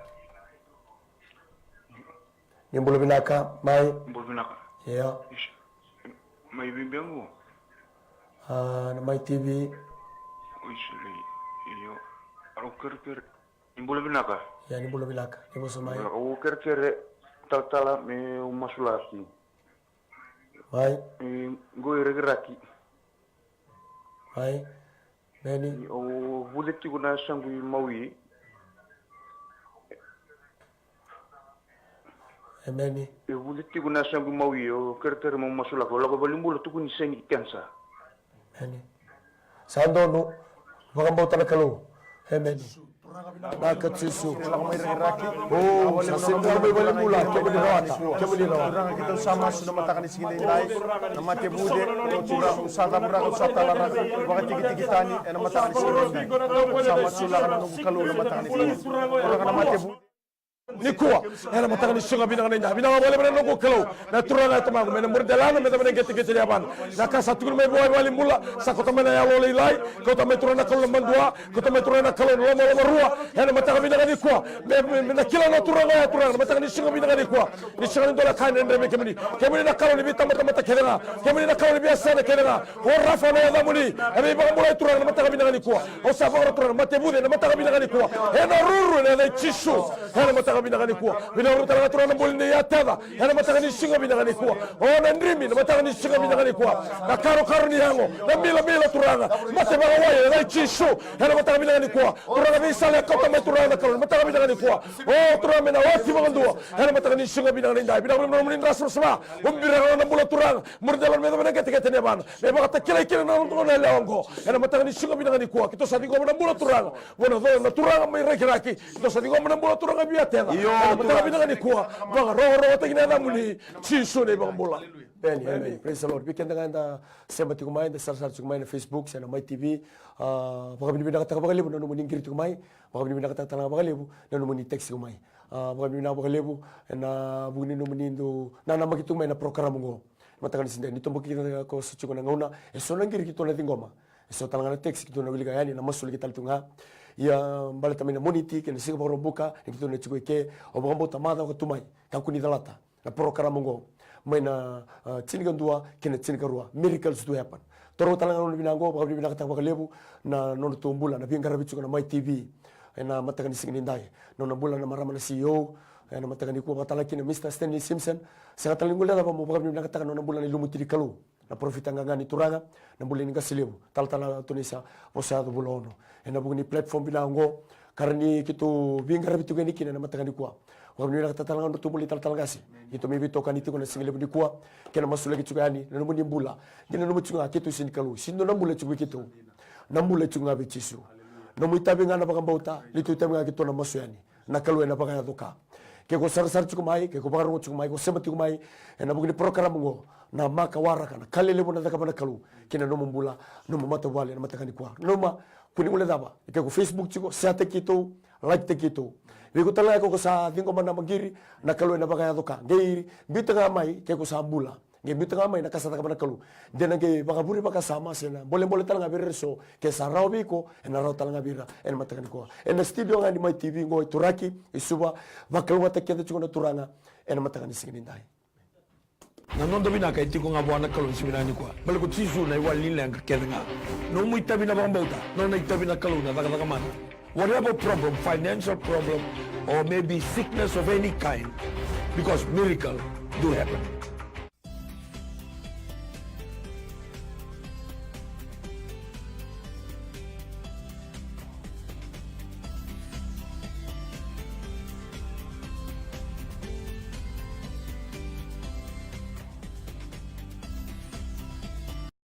mai mbulo binaka yeah mai bimbengu na mai TV uisuri iyo aro kerker mbulo binaka ya ni mbulo binaka ni boso mai o kerker tala me masulasi mai ngoi regraki mai nani o buleti kuna sangu mawi nani buleti kuna sangu mawi o kerker mo masula ko lago balimbulo tukuni sengi kansa nani sandono bagambau tanakalo nani nakatsusu oh sasendra mai balimula kemudi rawata kita sama sudah matakan sini ndai na mate bude o tura usata mura usata lara wakati kitani na matakan sini ndai sama sulah na kalu na matakan sini na mate bude ni kuwa ela mataka ni shunga bina ngana bina wale bana noko kelo na turana tamago mena murdelana mena mena gete yaban na kasa tukul me boy wali mulla sakota mena ya lole ilai kota me turana kalo mandua kota me turana kalo loma rua ela mataka bina ngani kuwa mena kila na turana mataka ni shunga bina ngani kuwa ni shunga ndola kana ndeme kemuni na kalo ni bita mata kedanga kemuni na kalo ni biasa na kedanga o rafa na yadamuni ebe ba mulla turana mataka bina ngani kuwa o sabara turana matebude na mataka bina ngani kuwa ena ruru na chishu ela mataka bina ngani kuwa bina urutana turana bolinde ya tada ela mataka ni shinga bina ngani kuwa o na ndrimi na mataka ni shinga bina ngani kuwa na karo ni hango na mila turana mate ba waye na chishu ela mataka bina ngani kuwa turana bi sale kota me turana kalo mataka bina ngani kuwa o turana na wati mangandua ela mataka ni shinga bina ngani ndai bina urutana ni rasul sama umbira na bula turana murdala me na gete ne bana me ba ta kila na ngona leongo ela mataka ni shinga bina ngani kuwa kito sadi ngoma na bula turana bona do na turana me rekiraki kito sadi ngoma na bula turana bi atela mataka bina ngani kuwa ba ro tegina na muli chishu ne ba bula Amen. Praise the Lord. Weekend nga sembati kumai da sar kumai na Facebook sa na My TV. Baka binibina ka tagabagalibu na numuning kirito kumai. Baka binibina ka tagabagalibu na numuning text kumai. Baka binibina ka bagalibu na bugni numunindu na namagitong may na programa ngo. Matakan sinda nito makikita ko sa chiko na nguna. So nang kirito na tingoma. so talanga na text kitu na wili gayani na masul kita tunga ia bala tamina moniti ke nisiga boro buka kitu na chiko ke o bombo tamada ko tumai ka kuni dalata na program ngo mai na chiniga dua ke na chiniga rua miracles do happen toro talanga no binango ba bina kata ba lebu na no tumbula na bingara bichu na my tv na matakan singin indai no na bula na marama na CEO na matakan ko batalaki na Mr. Stanley Simpson sa katalingul na ba mo ba bina kata no na bula ni lumutiri kalu na profita nga ni turanga na buli nga silibu tal tunisa posado bulono na bugni platform binango karni kitu bingara bitu gani kina na matangani kwa wa ni nakata talanga no tumuli tal gasi ito mi bito kaniti ko na singile budi kwa kena masula kitu gani na muni bula gina no mutsunga kitu sin kalu sindo na bula chugu kitu na bula chunga bichisu no muitabi nga na bagambauta litu tabi nga kitu na masuyani na kalu na bagaya doka ke ko sar chukumai ke ko bagarungo chukumai ko semati kumai na bugni program ngo na maka waraka na kalele bona daka bana kalu kina no mbula no mata wale na matakani kwa no ma kuni ule daba ke ko Facebook chiko sate kito like te kito ko tala ko sa dingo mana magiri na kalu na baka doka ngeiri bitanga mai ke ko sa mbula nge bitanga mai na kasata bana kalu dena ke baka buri baka sama sena boleh tala ngabir so ke sa rawi ko na raw tala ngabira en matakani kwa en studio ngani mai TV ngo turaki isuba bakalu matakia chiko na turanga en matakani singindai na non dobina ka iti ko nga buwana kalon siminani kwa bal ko tisu na iwal lin lang kedenga no mu itabi na bauta no na itabi na kalon na daga mana whatever problem, financial problem or maybe sickness of any kind, because miracle do happen.